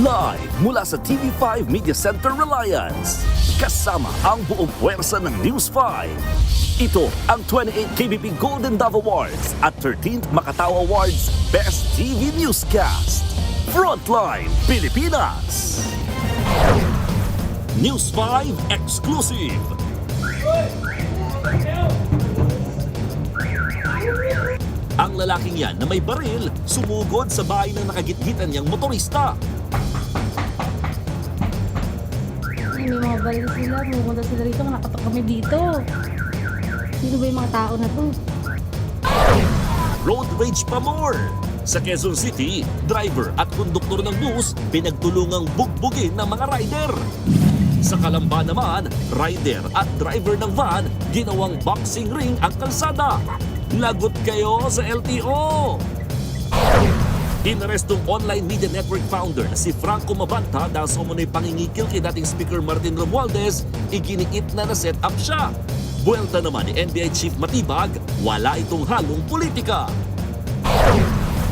Live mula sa TV5 Media Center Reliance. Kasama ang buong puwersa ng News 5. Ito ang 28th KBP Golden Dove Awards at 13th Makatao Awards Best TV Newscast. Frontline Pilipinas. News 5 Exclusive. Ang lalaking yan na may baril sumugod sa bahay ng nakagitgitan niyang motorista. May mga baril sila, pumunta sila rito, nakatok kami dito. Sino ba yung mga tao na to? Road rage pa more! Sa Quezon City, driver at konduktor ng bus pinagtulungang bugbugin ng mga rider. Sa Calamba naman, rider at driver ng van ginawang boxing ring ang kalsada. Lagot kayo sa LTO! Inarestong online media network founder na si Franco Mabanta dahil sa umunay pangingikil kay dating Speaker Martin Romualdez, iginiit na na-set up siya. Buwelta naman ni NBI Chief Matibag, wala itong halong politika.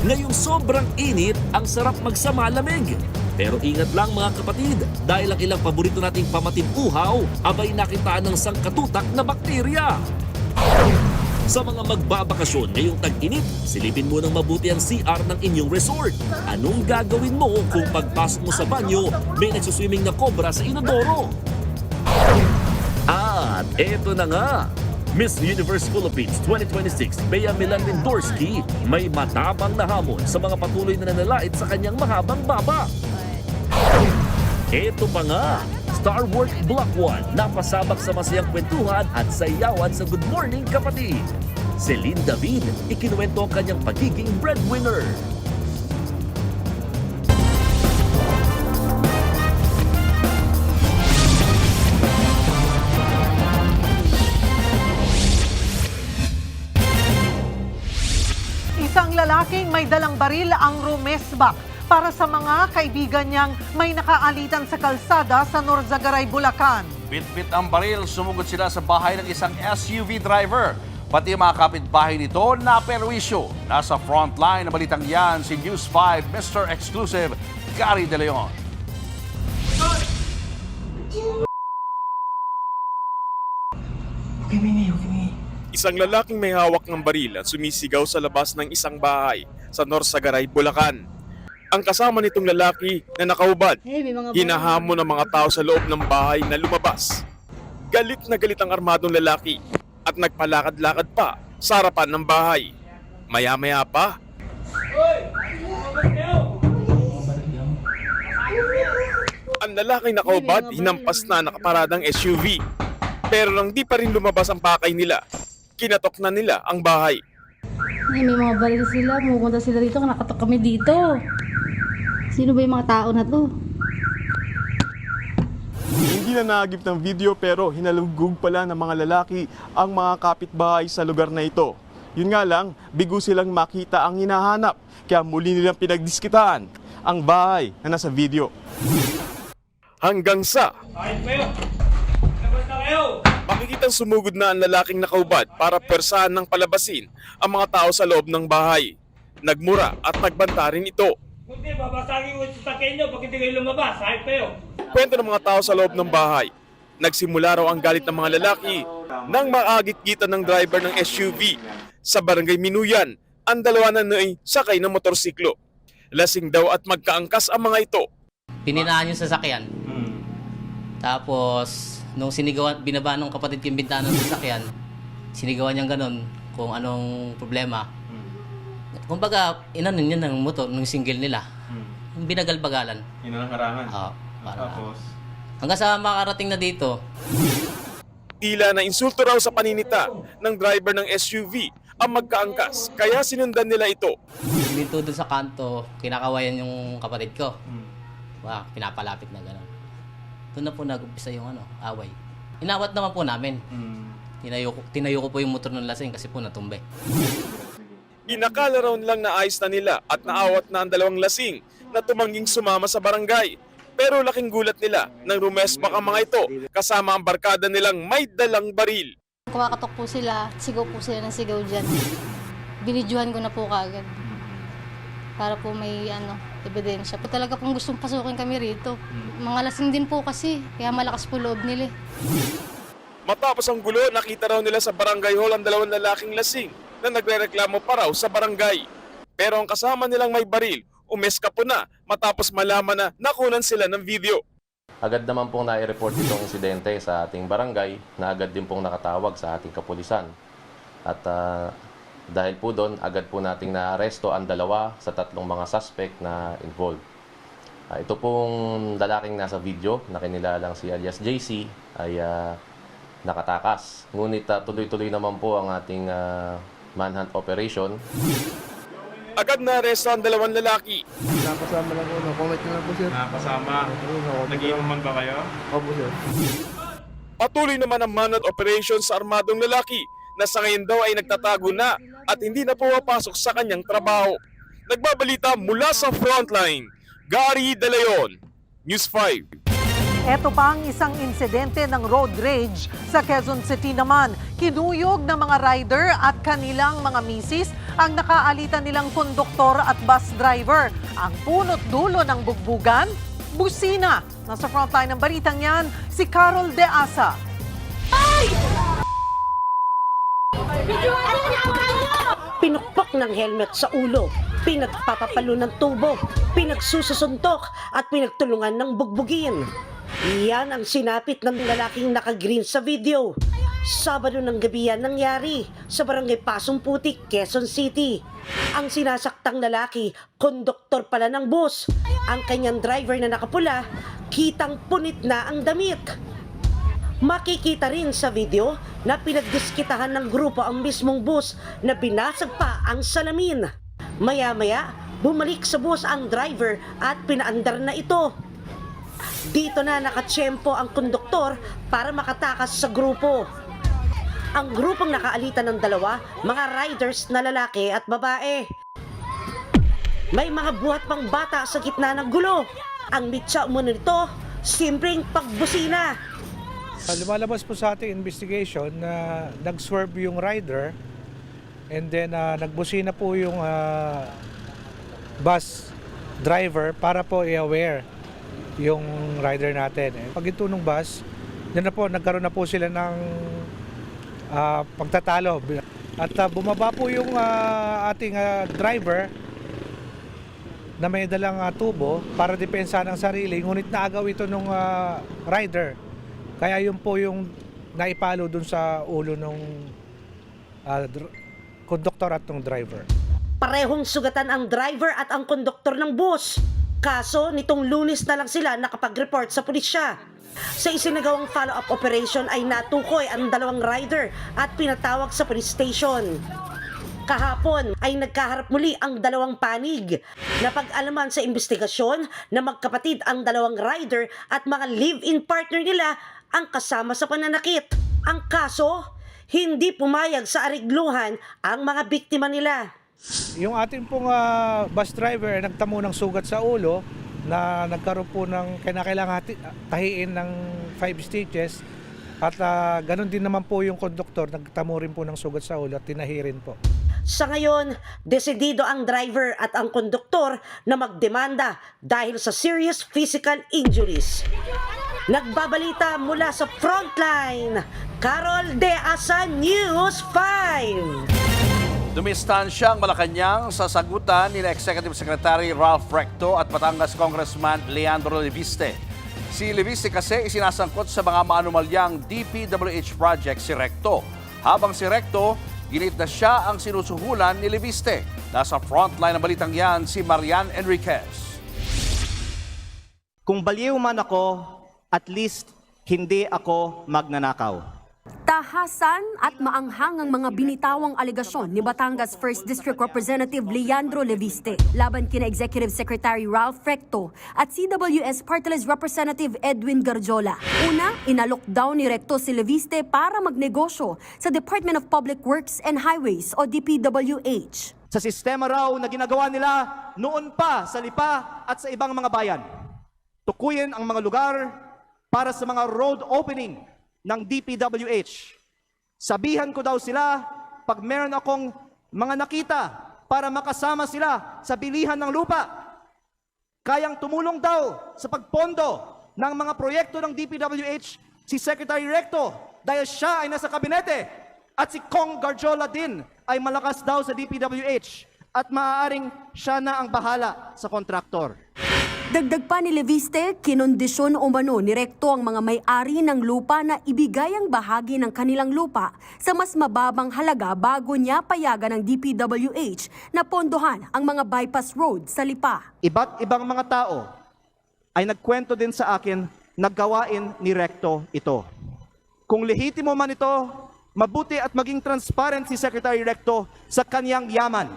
Ngayong sobrang init, ang sarap magsama-lamig. Pero ingat lang mga kapatid, dahil ang ilang paborito nating pamatin-uhaw, abay nakitaan ng sangkatutak na bakterya. Sa mga magbabakasyon ngayong tag-init, silipin mo ng mabuti ang CR ng inyong resort. Anong gagawin mo kung pagpasok mo sa banyo, may nagsuswimming na kobra sa inodoro? At eto na nga, Miss Universe Philippines 2026 Bea Milan Lindorski may matabang na hamon sa mga patuloy na nanalait sa kanyang mahabang baba. Eto pa nga, Star Wars Block 1 napasabak sa masayang kwentuhan at sayawan sa Good Morning Kapatid. Celine David, ikinuwento ang kanyang pagiging breadwinner. Isang lalaking may dalang baril ang rumesbak para sa mga kaibigan niyang may nakaalitan sa kalsada sa Norzagaray, Bulacan. Bit-bit ang baril, sumugod sila sa bahay ng isang SUV driver. Pati mga kapitbahay nito na perwisyo. Nasa frontline na balitang yan si News 5 Mr. Exclusive, Gary De Leon. Isang lalaking may hawak ng baril ang sumisigaw sa labas ng isang bahay sa Norzagaray, Bulacan. Ang kasama nitong lalaki na nakahubad, hinahamon ng mga tao sa loob ng bahay na lumabas. Galit na galit ang armadong lalaki at nagpalakad-lakad pa sa harapan ng bahay. Maya-maya pa, ang lalaking nakahubad hinampas na nakaparadang SUV. Pero nang di pa rin lumabas ang pakay nila, kinatok na nila ang bahay. May mga baril sila, pumunta sila rito, nakatok kami dito. Sino ba yung mga tao na to? Hindi na naagip ng video pero hinalugog pala ng mga lalaki ang mga kapitbahay sa lugar na ito. Yun nga lang, bigo silang makita ang hinahanap kaya muli nilang pinagdiskitaan ang bahay na nasa video. Hanggang sa makikitang sumugod na ang lalaking nakaubad para pwersahan ng palabasin ang mga tao sa loob ng bahay. Nagmura at nagbanta rin ito. Hindi, babasagin ko sa sakyan nyo pag hindi kayo lumabas. Sahip kayo. Kwento ng mga tao sa loob ng bahay. Nagsimula raw ang galit ng mga lalaki nang maagit-gitan ng driver ng SUV. Sa barangay Minuyan, ang dalawa na ay sakay ng motorsiklo. Lasing daw at magkaangkas ang mga ito. Pininaan yung sasakyan. Tapos, nung sinigawan, binaba ng kapatid yung bintana ng sasakyan, sinigawan niyang ganun kung anong problema. Kumbaga, inanon yun ng motor, ng single nila. Binagal-bagalan. Yun ang harangan. Oo. Hanggang sa makarating na dito. Tila na insulto raw sa paninita ng driver ng SUV ang magkaangkas, kaya sinundan nila ito. Dito doon sa kanto, kinakawayan yung kapatid ko. Pinapalapit na gano'n. Doon na po nag-umpisa yung away. Inawat naman po namin. Tinayo ko po yung motor ng lasing kasi po natumbe. Inakala raw lang na ayos na nila at naawat na ang dalawang lasing na tumangging sumama sa barangay. Pero laking gulat nila nang rumesbak ang mga ito kasama ang barkada nilang may dalang baril. Kumakatok po sila, sigaw po sila ng sigaw dyan. Binidyohan ko na po kagad. Para po may ebidensya. Talaga pong gustong pasukin kami rito. Mga lasing din po kasi, kaya malakas po loob nila. Matapos ang gulo, nakita raw nila sa barangay hall ang dalawang lalaking lasing na nagrereklamo pa raw sa barangay. Pero ang kasama nilang may baril, umeskapo na matapos malaman na nakunan sila ng video. Agad naman pong nai-report itong insidente sa ating barangay na agad din pong nakatawag sa ating kapulisan. At dahil po doon, agad po nating naaresto ang dalawa sa tatlong mga suspect na involved. Ito pong lalaking nasa video na kinilalang si alias JC ay nakatakas. Ngunit tuloy-tuloy naman po ang ating manhunt operation. Agad na aresto ang dalawang lalaki. Napasama lang po, no-comment na lang po sir. Napasama? Nagiinuman ba kayo? Opo sir. Patuloy naman ang manhunt operation sa armadong lalaki na sa ngayon daw ay nagtatago na at hindi na pumapasok sa kanyang trabaho. Nagbabalita mula sa frontline, Gary De Leon, News 5. Ito pa ang isang insidente ng road rage sa Quezon City naman. Kinuyog ng mga rider at kanilang mga misis ang nakaalitan nilang konduktor at bus driver. Ang punot dulo ng bugbugan, busina. Nasa frontline ng balitang yan, si Carol De Asa. Pinukpok ng helmet sa ulo, pinagpapapalo ng tubo, pinagsususuntok at pinagtulungan ng bugbugin. Yan ang sinapit ng lalaking naka-green sa video. Sabado ng gabi yan nangyari sa barangay Pasong Putik, Quezon City. Ang sinasaktang lalaki, konduktor pala ng bus. Ang kanyang driver na nakapula, kitang punit na ang damit. Makikita rin sa video na pinagdiskitahan ng grupo ang mismong bus na binasag pa ang salamin. Maya-maya, bumalik sa bus ang driver at pinaandar na ito. Dito na nakatsyempo ang konduktor para makatakas sa grupo. Ang grupong nakaalitan ng dalawa, mga riders na lalaki at babae. May mga buhat pang bata sa gitna ng gulo. Ang mitsa umano nito, simpleng pagbusina. Lumalabas po sa ating investigation na nag-swerve yung rider and then nagbusina po yung bus driver para po i-aware yung rider natin. Pag ito nung bus, yan na po, nagkaroon na po sila ng pagtatalo. At bumaba po yung ating driver na may dalang tubo para depensa ng sarili, ngunit naagaw ito nung rider. Kaya yun po yung naipalo dun sa ulo ng konduktor at ng driver. Parehong sugatan ang driver at ang konduktor ng bus. Kaso, nitong Lunes na lang sila nakapag-report sa pulisya. Sa isinagawang follow-up operation ay natukoy ang dalawang rider at pinatawag sa police station. Kahapon ay nagkaharap muli ang dalawang panig. Napag-alaman sa investigasyon na magkapatid ang dalawang rider at mga live-in partner nila ang kasama sa pananakit. Ang kaso, hindi pumayag sa arigluhan ang mga biktima nila. Yung ating pong bus driver ay nagtamo ng sugat sa ulo na nagkaroon po ng kailangan tahiin ng 5 stitches at ganun din naman po yung konduktor, nagtamo rin po ng sugat sa ulo at tinahi rin po. Sa ngayon, desidido ang driver at ang konduktor na magdemanda dahil sa serious physical injuries. Nagbabalita mula sa frontline, Carol De Asa, News 5. Dumistansya ang Malacanang sa sagutan ni Executive Secretary Ralph Recto at Batangas Congressman Leandro Leviste. Si Leviste kasi isinasangkot sa mga maanumalyang DPWH project si Recto. Habang si Recto, ginit na siya ang sinusuhulan ni Leviste. Nasa frontline ng balitang yan si Marian Enriquez. Kung baliw man ako, at least hindi ako magnanakaw. Tahasan at maanghang ang mga binitawang alegasyon ni Batangas 1st District Representative Leandro Leviste laban kina Executive Secretary Ralph Recto at CWS Party List Representative Edwin Garjola. Una, inalockdown ni Recto si Leviste para magnegosyo sa Department of Public Works and Highways o DPWH. Sa sistema raw na ginagawa nila noon pa sa Lipa at sa ibang mga bayan. Tukuyin ang mga lugar para sa mga road opening ng DPWH. Sabihan ko daw sila pag meron akong mga nakita para makasama sila sa bilihan ng lupa. Kayang tumulong daw sa pagpondo ng mga proyekto ng DPWH si Secretary Recto dahil siya ay nasa kabinete at si Kong Garjola din ay malakas daw sa DPWH at maaaring siya na ang bahala sa kontraktor. Dagdag pa ni Leviste, kinondisyon umano ni Recto ang mga may-ari ng lupa na ibigay ang bahagi ng kanilang lupa sa mas mababang halaga bago niya payagan ng DPWH na pondohan ang mga bypass road sa Lipa. Iba't ibang mga tao ay nagkwento din sa akin na gawain ni Recto ito. Kung lehitimo man ito, mabuti at maging transparent si Secretary Recto sa kanyang yaman.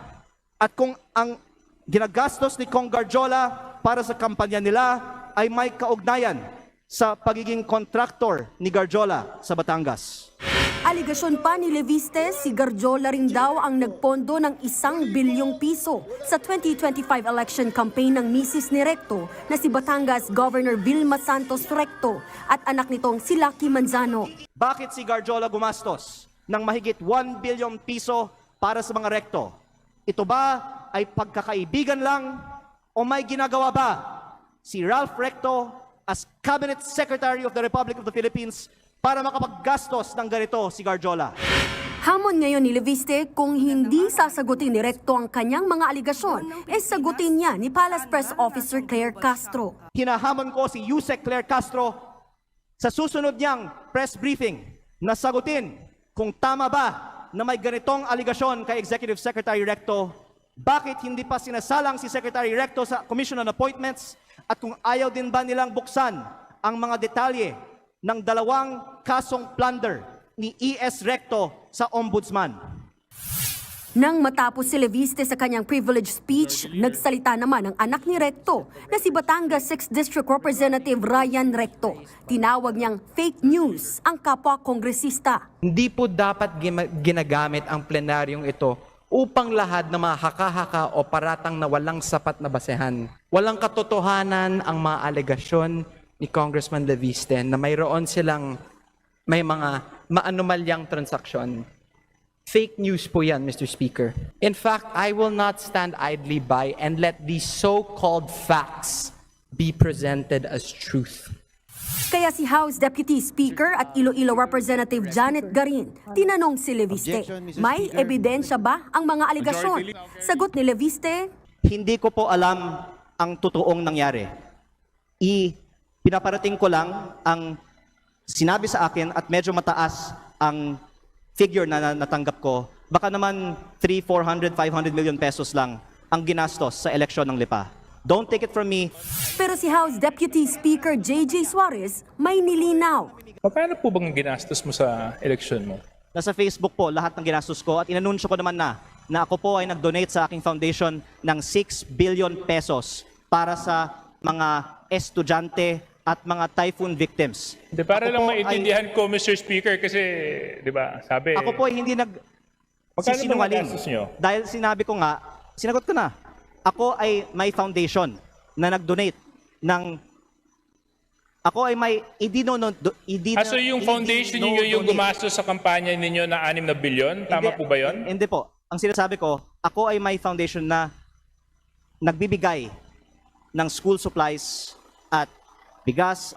At kung ang ginagastos ni Kong Garjola para sa kampanya nila ay may kaugnayan sa pagiging kontraktor ni Garjola sa Batangas. Aligasyon pa ni Leviste, si Garjola rin daw ang nagpondo ng 1 bilyong piso sa 2025 election campaign ng misis ni Recto na si Batangas Governor Vilma Santos Recto at anak nitong si Lucky Manzano. Bakit si Garjola gumastos ng mahigit 1 bilyong piso para sa mga Recto? Ito ba ay pagkakaibigan lang o may ginagawa ba si Ralph Recto as Cabinet Secretary of the Republic of the Philippines para makapaggastos ng ganito si Garjola? Hamon ngayon ni Leviste, kung hindi sasagutin ni Recto ang kanyang mga aligasyon, sagutin niya ni Palace Press Officer Claire Castro. Hinahamon ko si Yusek Claire Castro sa susunod niyang press briefing na sagutin kung tama ba na may ganitong aligasyon kay Executive Secretary Recto. Bakit hindi pa sinasalang si Secretary Recto sa Commission on Appointments at kung ayaw din ba nilang buksan ang mga detalye ng 2 kasong plunder ni E.S. Recto sa Ombudsman. Nang matapos si Leviste sa kanyang privilege speech, nagsalita naman ang anak ni Recto na si Batangas 6th District Representative Ryan Recto. Tinawag niyang fake news ang kapwa kongresista. Hindi po dapat ginagamit ang plenaryong ito upang lahat ng mga haka-haka o paratang na walang sapat na basehan. Walang katotohanan ang mga alegasyon ni Congressman Leviste na mayroon silang may mga maanumalyang transaksyon. Fake news po yan, Mr. Speaker. In fact, I will not stand idly by and let these so-called facts be presented as truth. Kaya si House Deputy Speaker at Iloilo Representative Janet Garin tinanong si Leviste, may ebidensya ba ang mga aligasyon? Sagot ni Leviste, Hindi ko po alam ang totoong nangyari. Pinaparating ko lang ang sinabi sa akin at medyo mataas ang figure na natanggap ko. Baka naman 300, 400, 500 million pesos lang ang ginastos sa eleksyon ng Lipa. Don't take it from me. pero si House Deputy Speaker J.J. Suarez may nilinaw. Magkano po bang ginastos mo sa eleksyon mo? Nasa Facebook po lahat ng ginastos ko at inanunsyo ko naman na ako po ay nag-donate sa aking foundation ng 6 billion pesos para sa mga estudyante at mga typhoon victims. Para lang maintindihan ko, Mr. Speaker, kasi, di ba, sabi... Ako po ay hindi Magkano ba nyo? Dahil sinabi ko nga, sinagot ko na. Ako ay may foundation na nag-donate ng... Ako ay may... So yung foundation ninyo yung gumastos sa kampanya ninyo na 6 na bilyon? Tama po ba yun? Hindi po. Ang sinasabi ko, ako ay may foundation na nagbibigay ng school supplies at bigas.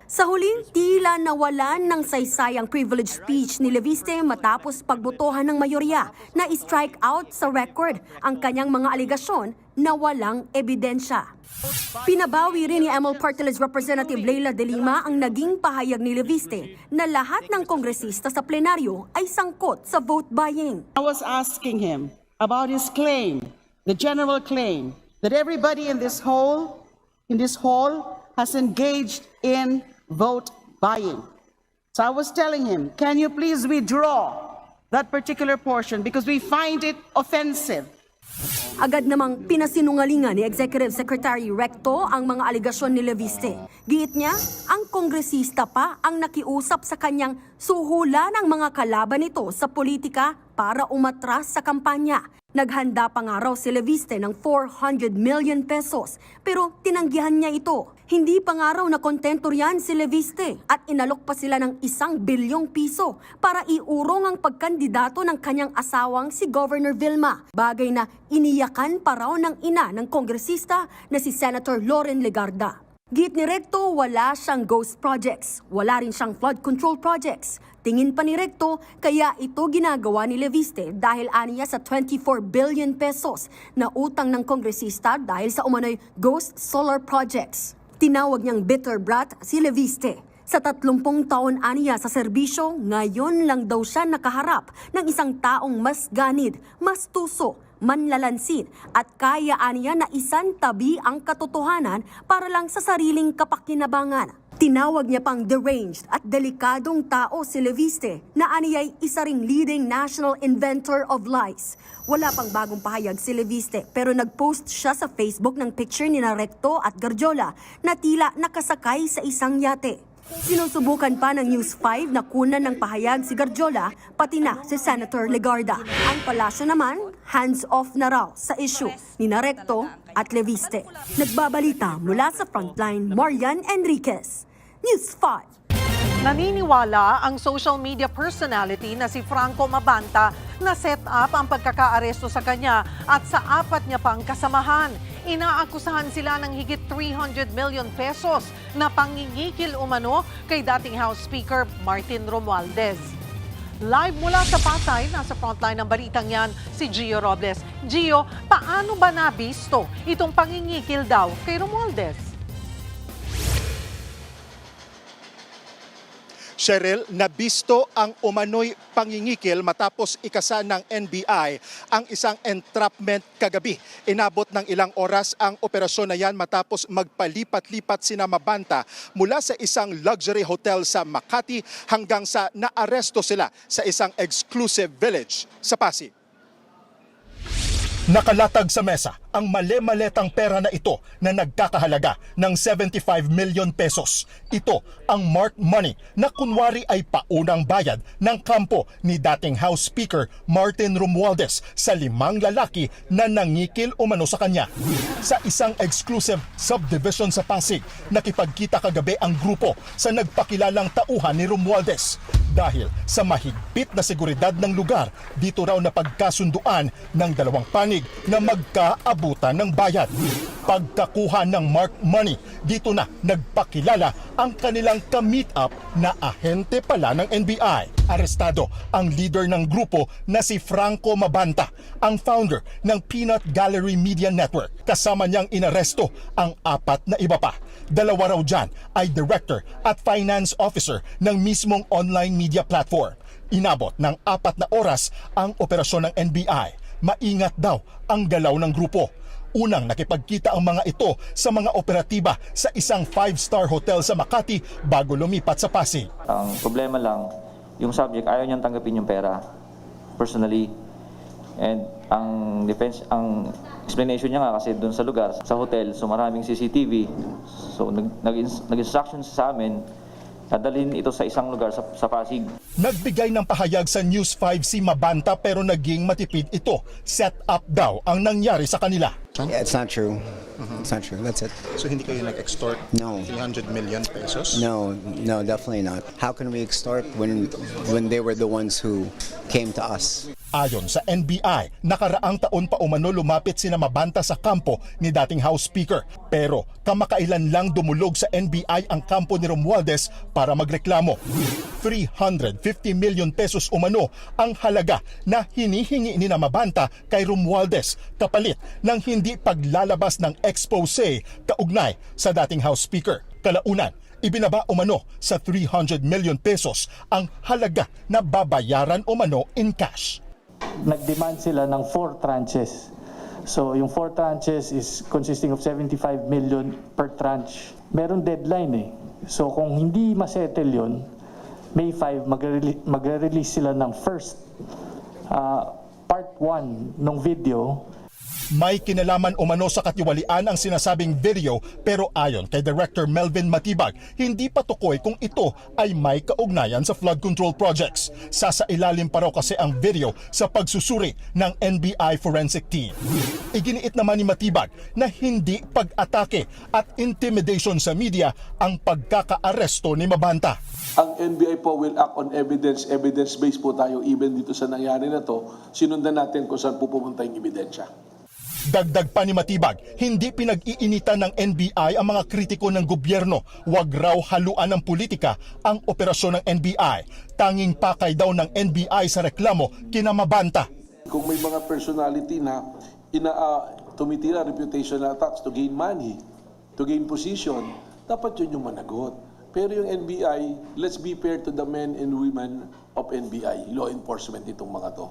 Sa huling tila nawalan ng saysay ang privilege speech ni Leviste matapos pagbotohan ng mayorya na i-strike out sa record ang kanyang mga aligasyon na walang ebidensya. Pinabawi rin ni ML Party List Representative Leila De Lima ang naging pahayag ni Leviste na lahat ng kongresista sa plenaryo ay sangkot sa vote buying. I was asking him about his claim, the general claim, that everybody in this hall has engaged in vote buying. So I was telling him, can you please withdraw that particular portion because we find it offensive. Agad namang pinasinungalingan ni Executive Secretary Recto ang mga aligasyon ni Leviste. Giit niya, ang kongresista pa ang nakiusap sa kanyang suhula ng mga kalaban nito sa politika para umatras sa kampanya. Naghanda pa nga raw si Leviste ng 400 million pesos pero tinanggihan niya ito. Hindi pa nga raw na kontento riyan si Leviste at inalok pa sila ng 1 bilyong piso para iurong ang pagkandidato ng kanyang asawang si Governor Vilma. Bagay na iniyakan pa raw ng ina ng kongresista na si Senator Loren Legarda. Git ni Recto, wala siyang ghost projects, wala rin siyang flood control projects. Tingin pa ni Recto, kaya ito ginagawa ni Leviste dahil aniya sa 24 billion pesos na utang ng kongresista dahil sa umano'y ghost solar projects. Tinawag niyang bitter brat si Leviste. Sa 30 taon aniya sa serbisyo, ngayon lang daw siya nakaharap ng isang taong mas ganid, mas tuso, manlalansin at kaya aniya na isantabi ang katotohanan para lang sa sariling kapakinabangan. Tinawag niya pang deranged at delikadong tao si Leviste na aniya'y isa ring leading national inventor of lies. Wala pang bagong pahayag si Leviste pero nag-post siya sa Facebook ng picture ni Recto at Garjola na tila nakasakay sa isang yate. Sinusubukan pa ng News 5 na kunan ng pahayag si Garjola pati na si Senator Legarda. Ang palasyo naman, hands-off na raw sa issue ni Recto at Leviste. Nagbabalita mula sa Frontline, Marian Enriquez, News 5. Naniniwala ang social media personality na si Franco Mabanta na set up ang pagkakaaresto sa kanya at sa 4 niya pang kasamahan. Inaakusahan sila ng higit 300 million pesos na pangingikil umano kay dating House Speaker Martin Romualdez. Live mula sa Pasay, nasa frontline ng balitang yan, si Gio Robles. Gio, paano ba nabisto itong pangingikil daw kay Romualdez? Cheryl, nabisto ang umano'y pangingikil matapos ikasa ng NBI ang isang entrapment kagabi. Inabot ng ilang oras ang operasyon na yan matapos magpalipat-lipat sina Mabanta mula sa isang luxury hotel sa Makati hanggang sa naaresto sila sa isang exclusive village sa Pasig. Nakalatag sa mesa ang male-maletang pera na ito na nagkakahalaga ng 75 million pesos. Ito ang marked money na kunwari ay paunang bayad ng kampo ni dating House Speaker Martin Romualdez sa 5 lalaki na nangikil umano sa kanya. Sa isang exclusive subdivision sa Pasig, nakipagkita kagabi ang grupo sa nagpakilalang tauhan ni Romualdez. Dahil sa mahigpit na seguridad ng lugar, dito raw na pagkasunduan ng dalawang panig na magkaabutan ng bayad. Pagkakuha ng marked money, dito na nagpakilala ang kanilang ka-meet up na ahente pala ng NBI. Arestado ang leader ng grupo na si Franco Mabanta, ang founder ng Peanut Gallery Media Network. Kasama niyang inaresto ang 4 na iba pa. 2 raw dyan ay director at finance officer ng mismong online media platform. Inabot ng 4 na oras ang operasyon ng NBI. Maingat daw ang galaw ng grupo. Unang nakipagkita ang mga ito sa mga operatiba sa isang 5-star hotel sa Makati bago lumipat sa Pasig. Ang problema lang, yung subject ayaw niyang tanggapin yung pera personally. And ang explanation niya nga kasi doon sa lugar, sa hotel, so maraming CCTV. So nag-instruction sa amin, dadalhin ito sa isang lugar sa Pasig. Nagbigay ng pahayag sa News 5 si Mabanta pero naging matipid ito. Set up daw ang nangyari sa kanila. Yeah, it's not true. It's not true. That's it. So hindi kayo nag-extort No. 300 million pesos? No, definitely not. How can we extort when they were the ones who came to us? Ayon sa NBI, nakaraang taon pa umano lumapit sina Mabanta sa kampo ni dating House Speaker. Pero kamakailan lang dumulog sa NBI ang kampo ni Romualdez para magreklamo. 350 million pesos umano ang halaga na hinihingi ni Mabanta kay Romualdez kapalit ng hindi paglalabas ng expose kaugnay sa dating House Speaker. Kalaunan, ibinaba umano sa 300 million pesos ang halaga na babayaran umano in cash. Nag-demand sila ng 4 tranches. So yung 4 tranches is consisting of 75 million per tranche. Meron deadline eh. So kung hindi masettle yun, May 5 magre-release sila ng first part 1 ng video. May kinalaman umano sa katiwalian ang sinasabing video pero ayon kay Director Melvin Matibag, hindi pa tukoy kung ito ay may kaugnayan sa flood control projects. Sasailalim pa raw kasi ang video sa pagsusuri ng NBI forensic team. Iginiit naman ni Matibag na hindi pag-atake at intimidation sa media ang pagkakaaresto ni Mabanta. Ang NBI po will act on evidence. Evidence-based po tayo even dito sa nangyari na to. Sinundan natin kung saan po pupunta yung ebidensya. Dagdag pa ni Matibag, hindi pinag-iinitan ng NBI ang mga kritiko ng gobyerno. Huwag raw haluan ng politika ang operasyon ng NBI. Tanging pakay daw ng NBI sa reklamo kina Mabanta. Kung may mga personality na tumitira reputational attacks to gain money, to gain position, dapat yun yung managot. Pero yung NBI, let's be fair to the men and women of NBI, law enforcement itong mga to.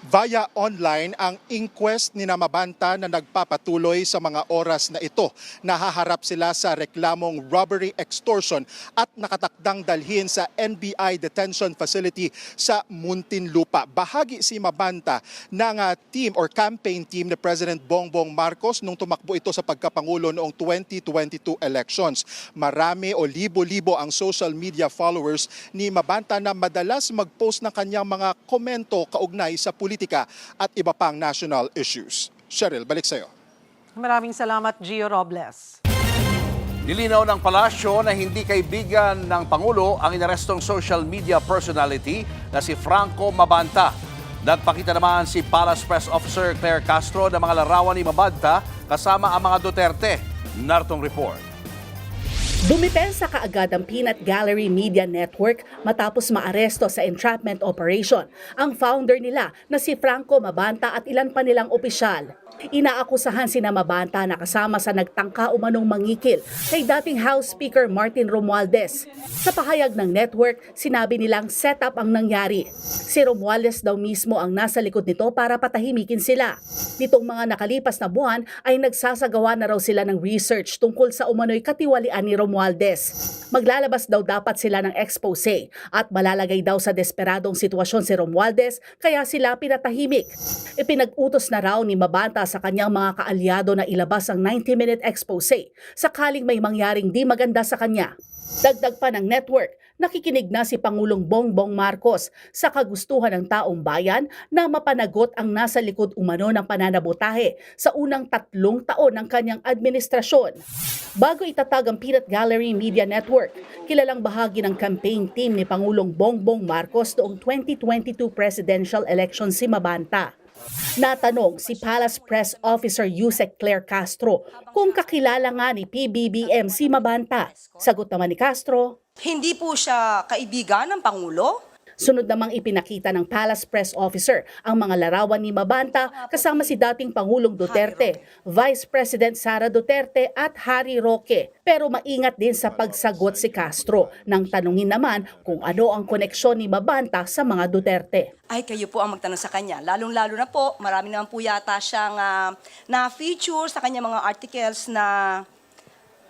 Via online ang inquest ni Mabanta na nagpapatuloy sa mga oras na ito. Nahaharap sila sa reklamong robbery, extortion at nakatakdang dalhin sa NBI detention facility sa Muntinlupa. Bahagi si Mabanta ng team or campaign team ni President Bongbong Marcos nung tumakbo ito sa pagkapangulo noong 2022 elections. Marami o libo-libo ang social media followers ni Mabanta na madalas mag-post ng kanyang mga komento kaugnay sa politika at iba pang national issues. Cheryl, balik sa'yo. Maraming salamat, Gio Robles. Nilinaw ng palasyo na hindi kaibigan ng Pangulo ang inarestong social media personality na si Franco Mabanta. Nagpakita naman si Palace Press Officer Claire Castro ng mga larawan ni Mabanta kasama ang mga Duterte. Nartong report. Dumipensa kaagad ang Peanut Gallery Media Network matapos maaresto sa entrapment operation ang founder nila na si Franco Mabanta at ilan pa nilang opisyal. Inaakusahan sina Mabanta na kasama sa nagtangka umanong mangikil kay dating House Speaker Martin Romualdez. Sa pahayag ng network, sinabi nilang setup ang nangyari. Si Romualdez daw mismo ang nasa likod nito para patahimikin sila. Nitong mga nakalipas na buwan ay nagsasagawa na raw sila ng research tungkol sa umano'y katiwalian ni Romualdez. Maglalabas daw dapat sila ng expose at malalagay daw sa desperadong sitwasyon si Romualdez kaya sila pinatahimik. Ipinag-utos na raw ni Mabanta sa kanyang mga kaalyado na ilabas ang 90-minute expose sakaling may mangyaring di maganda sa kanya. Dagdag pa ng network, nakikinig na si Pangulong Bongbong Marcos sa kagustuhan ng taong bayan na mapanagot ang nasa likod umano ng pananabotahe sa unang 3 taon ng kanyang administrasyon. Bago itatag ang Peanut Gallery Media Network, kilalang bahagi ng campaign team ni Pangulong Bongbong Marcos noong 2022 presidential election si Mabanta. Natanong si Palace Press Officer Yusek Claire Castro kung kakilala nga ni PBBM si Mabanta. Sagot naman ni Castro, hindi po siya kaibigan ng Pangulo. Sunod namang ipinakita ng Palace Press Officer ang mga larawan ni Mabanta kasama si dating Pangulong Duterte, Vice President Sara Duterte at Harry Roque. Pero maingat din sa pagsagot si Castro nang tanungin naman kung ano ang koneksyon ni Mabanta sa mga Duterte. Ay, kayo po ang magtanong sa kanya. Lalong-lalo na po, marami naman po yata siyang na-feature sa kanya mga articles na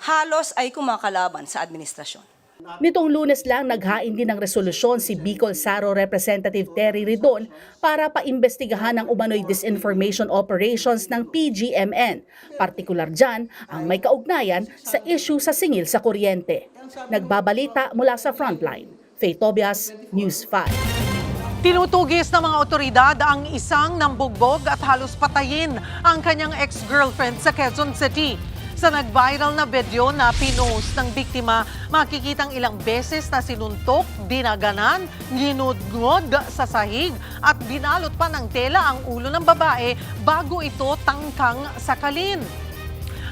halos ay kumakalaban sa administrasyon. Nitong Lunes lang naghain din ng resolusyon si Bicol Saro Representative Terry Ridon para paimbestigahan ang umano'y disinformation operations ng PGMN. Partikular dyan ang may kaugnayan sa issue sa singil sa kuryente. Nagbabalita mula sa Frontline. Faye Tobias, News 5. Tinutugis ng mga otoridad ang isang nambugbog at halos patayin ang kanyang ex-girlfriend sa Quezon City. Sa nag-viral na video na pinost ng biktima, makikitang ilang beses na sinuntok, dinaganan, ginudngod sa sahig at binalot pa ng tela ang ulo ng babae bago ito tangkang sakalin.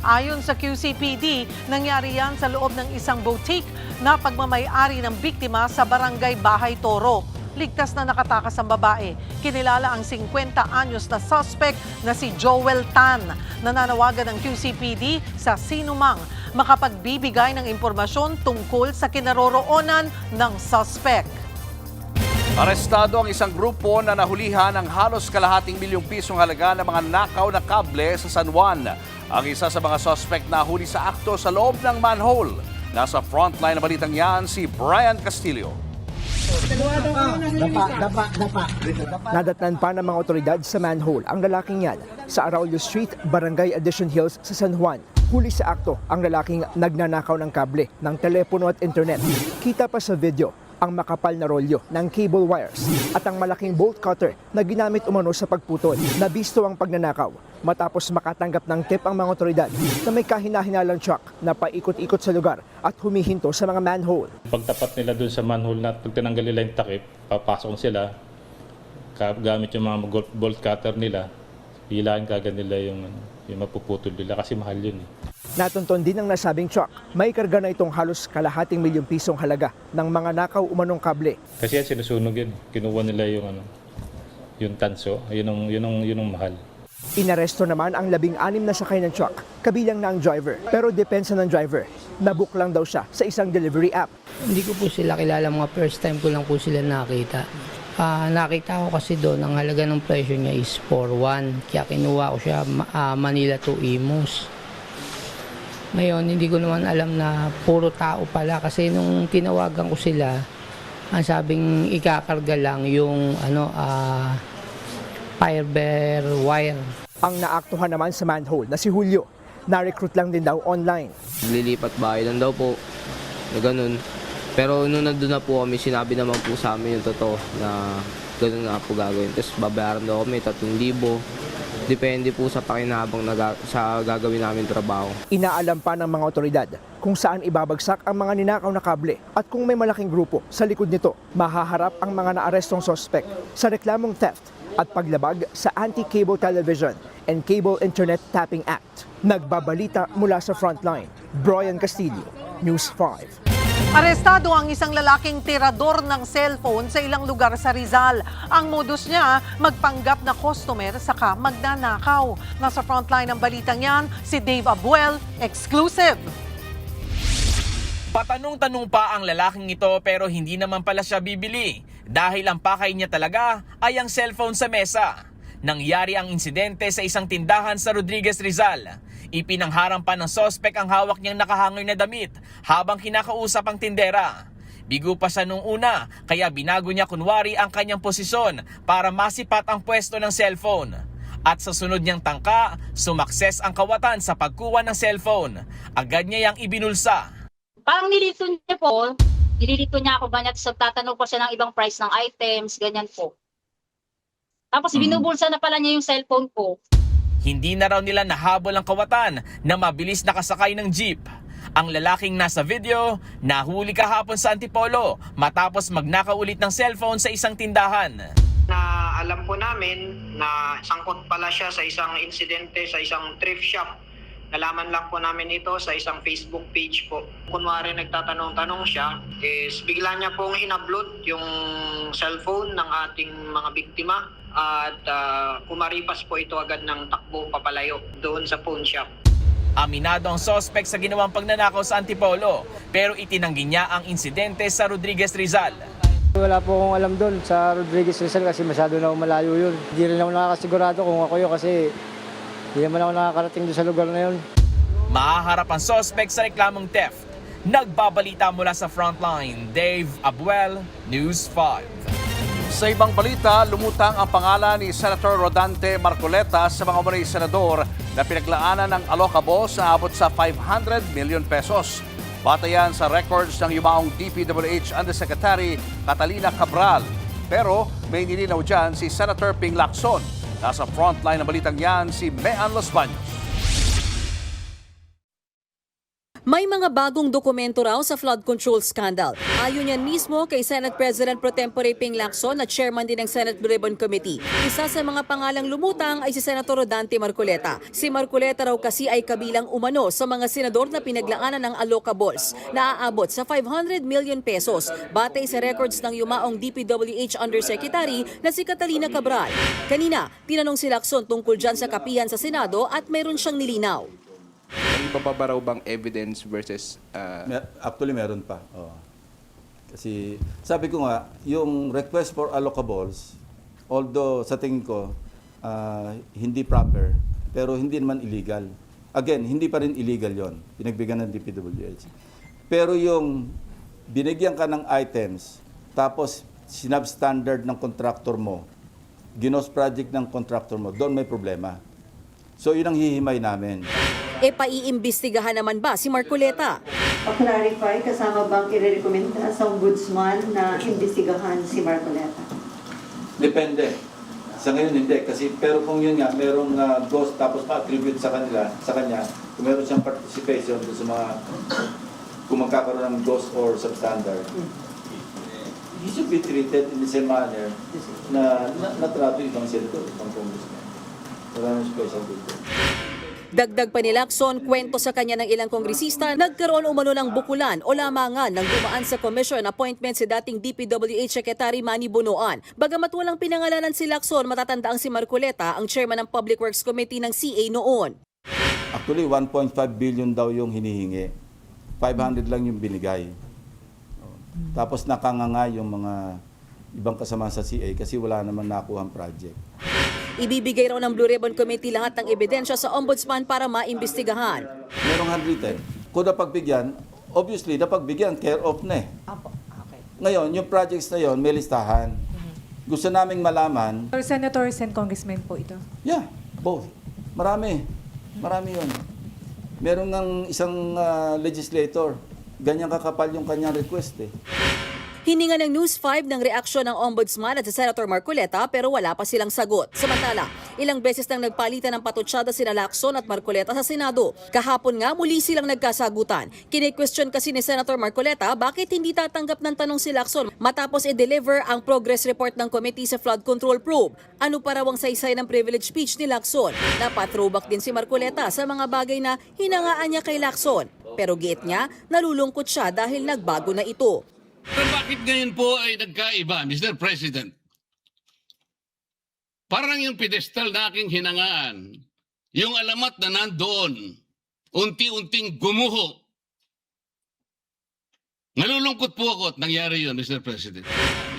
Ayon sa QCPD, nangyari yan sa loob ng isang boutique na pagmamay-ari ng biktima sa barangay Bahay Toro. Ligtas na nakatakas ang babae. Kinilala ang 50 anyos na suspect na si Joel Tan. Nananawagan ng QCPD sa sinumang makapagbibigay ng impormasyon tungkol sa kinaroroonan ng suspect. Arestado ang isang grupo na nahulihan ng halos kalahating milyong pisong halaga ng mga nakaw na kable sa San Juan. Ang isa sa mga suspect na huli sa akto sa loob ng manhole. Nasa frontline na balitang yan si Brian Castillo. Nadatnan pa ng mga otoridad sa manhole ang lalaking yan sa Arroyo Street, Barangay Addition Hills sa San Juan. Huli sa akto ang lalaking nagnanakaw ng kable ng telepono at internet. Kita pa sa video ang makapal na rolyo ng cable wires at ang malaking bolt cutter na ginamit umano sa pagputol. Nabisto ang pagnanakaw matapos makatanggap ng tip ang mga otoridad na may kahina-hinalang truck na paikot-ikot sa lugar at humihinto sa mga manhole. Pagtapat nila dun sa manhole na pag tinanggal nila yung takip, papasok sila, gamit yung mga bolt cutter nila, hilahin kagad nila yung mapuputol nila kasi mahal yun. Natunton din ng nasabing truck, may karga na itong halos kalahating milyong pisong halaga ng mga nakaw umanong kable. Kasi yan sinusunog yun, kinuha nila yung tanso, yun ang mahal. Inaresto naman ang 16 na sakay ng truck, kabilang na ang driver. Pero depensa ng driver, nabook lang daw siya sa isang delivery app. Hindi ko po sila kilala, mga first time ko lang po sila nakita. Nakita ko kasi doon, ang halaga ng presyo niya is 4,100. Kaya kinuha ko siya Manila to Imus. Ngayon, hindi ko naman alam na puro tao pala kasi nung tinawagan ko sila, ang sabing ikakarga lang yung fiber wire. Ang naaktuhan naman sa manhole na si Julio, na-recruit lang din daw online. Lilipat bahay lang daw po, na ganun. Pero nung nandun na po kami, sinabi naman po sa amin yung totoo na ganun nga po gagawin. Tapos babayaran daw kami 3,000. Depende po sa pakinabang sa gagawin namin trabaho. Inaalam pa ng mga otoridad kung saan ibabagsak ang mga ninakaw na kable at kung may malaking grupo sa likod nito, mahaharap ang mga naarestong sospek sa reklamong theft at paglabag sa Anti-Cable Television and Cable Internet Tapping Act. Nagbabalita mula sa Frontline, Brian Castillo, News 5. Arestado ang isang lalaking tirador ng cellphone sa ilang lugar sa Rizal. Ang modus niya, magpanggap na customer saka magnanakaw. Nasa frontline ng balitang yan, si Dave Abuel, exclusive. Patanong-tanong pa ang lalaking ito pero hindi naman pala siya bibili dahil ang pakay niya talaga ay ang cellphone sa mesa. Nangyari ang insidente sa isang tindahan sa Rodriguez, Rizal. Ipinangharang pa ng sospek ang hawak niyang nakahangoy na damit habang kinakausap ang tindera. Bigo pa siya nung una kaya binago niya kunwari ang kanyang posisyon para masipat ang pwesto ng cellphone. At sa sunod niyang tangka, sumakses ang kawatan sa pagkuha ng cellphone. Agad niya yang ibinulsa. Parang nilito niya ako ganyan, so tatanong ko siya ng ibang price ng items, ganyan po. Tapos binubulsa na pala niya yung cellphone ko. Hindi na raw nila nahabol ang kawatan na mabilis nakasakay ng jeep. Ang lalaking nasa video, nahuli kahapon sa Antipolo matapos magnakaw ulit ng cellphone sa isang tindahan. Na alam po namin na sangkot pala siya sa isang insidente sa isang thrift shop. Nalaman lang po namin ito sa isang Facebook page po. Kunwari nagtatanong-tanong siya, is bigla niya pong in-upload yung cellphone ng ating mga biktima at kumaripas po ito agad ng takbo papalayo doon sa phone shop. Aminado ang suspect sa ginawang pagnanakaw sa Antipolo pero itinanggi niya ang insidente sa Rodriguez, Rizal. Wala po akong alam doon sa Rodriguez Rizal kasi masyado na malayo yun. Hindi rin ako nakakasigurado kung ako yun kasi hindi naman ako nakakarating doon sa lugar na yun. Mahaharap ang suspect sa reklamong theft. Nagbabalita mula sa Frontline, Dave Abuel, News 5. Sa ibang balita, lumutang ang pangalan ni Senator Rodante Marcoleta sa mga umano'y senador na pinaglaanan ng allocables na abot sa 500 million pesos. Batayan sa records ng yumaong DPWH Undersecretary Catalina Cabral. Pero may nilinaw dyan si Senator Ping Lacson. Nasa frontline ng balitang yan si Mean Los Baños. May mga bagong dokumento raw sa flood control scandal. Ayon yan mismo kay Senate President Pro Tempore Ping Lacson na chairman din ng Senate Blue Ribbon Committee. Isa sa mga pangalang lumutang ay si Senator Rodante Marcoleta. Si Marcoleta raw kasi ay kabilang umano sa mga senador na pinaglaanan ng allocables na aabot sa 500 million pesos batay sa records ng yumaong DPWH Undersecretary na si Catalina Cabral. Kanina, tinanong si Lacson tungkol dyan sa kapihan sa Senado at mayroon siyang nilinaw. May babaraw bang evidence versus... Actually, meron pa. Oh. Kasi sabi ko nga, yung request for allocables, although sa tingin ko, hindi proper, pero hindi naman illegal. Again, hindi pa rin illegal yon, pinagbigyan ng DPWH. Pero yung binigyan ka ng items tapos sinab-standard ng contractor mo, ginos project ng contractor mo, doon may problema. So yun ang hihimay namin. Paiimbestigahan naman ba si Marcoleta? Pa-clarify, kasama bang i-recommenda sa ombudsman na imbestigahan si Marcoleta? Depende. Sa ngayon hindi kasi pero kung yun nga merong ghost tapos ma-attribute sa kanya, kung meron siyang participation sa mga kung magkakaroon ng ghost or substandard, he should be treated in the same manner na natrato ibang senador, ibang congressman. Wala nang special dito. Dagdag pa ni Lacson, kwento sa kanya ng ilang kongresista, nagkaroon umano ng bukulan o lamangan ng dumaan sa commission appointment si dating DPWH Secretary Manny Bonoan. Bagamat walang pinangalanan si Lacson, matatandaang si Marcoleta ang chairman ng Public Works Committee ng CA noon. Actually, 1.5 billion daw yung hinihingi. 500 lang yung binigay. Tapos nakanganga yung mga ibang kasama sa CA kasi wala naman nakuhang project. Ibibigay raw ng Blue Ribbon Committee lahat ng ebidensya sa ombudsman para maimbestigahan. Merong handwritten. Kung napagbigyan, obviously napagbigyan, care of na eh. Ngayon, yung projects na yon may listahan. Gusto naming malaman. Senators and congressmen po ito? Yeah, both. Marami. Marami yun. Meron ng isang legislator, ganyan kakapal yung kanyang request eh. Hininga ng News 5 ng reaksyon ng Ombudsman at si Senator Marcoleta pero wala pa silang sagot. Samantala, ilang beses nang nagpalitan ng patutsyada sina Lacson at Marcoleta sa Senado. Kahapon nga muli silang nagkasagutan. Kine-question kasi ni Senator Marcoleta bakit hindi tatanggap ng tanong si Lacson matapos i-deliver ang progress report ng committee sa flood control probe. Ano pa raw ang saysay ng privilege speech ni Lacson? Napatrobak din si Marcoleta sa mga bagay na hinangaan niya kay Lacson. Pero giit niya, nalulungkot siya dahil nagbago na ito. Pero bakit ngayon po ay nagkaiba, Mr. President? Parang yung pedestal na aking hinangaan, yung alamat na nandoon, unti-unting gumuho. Nalulungkot po ako at nangyari yun, Mr. President.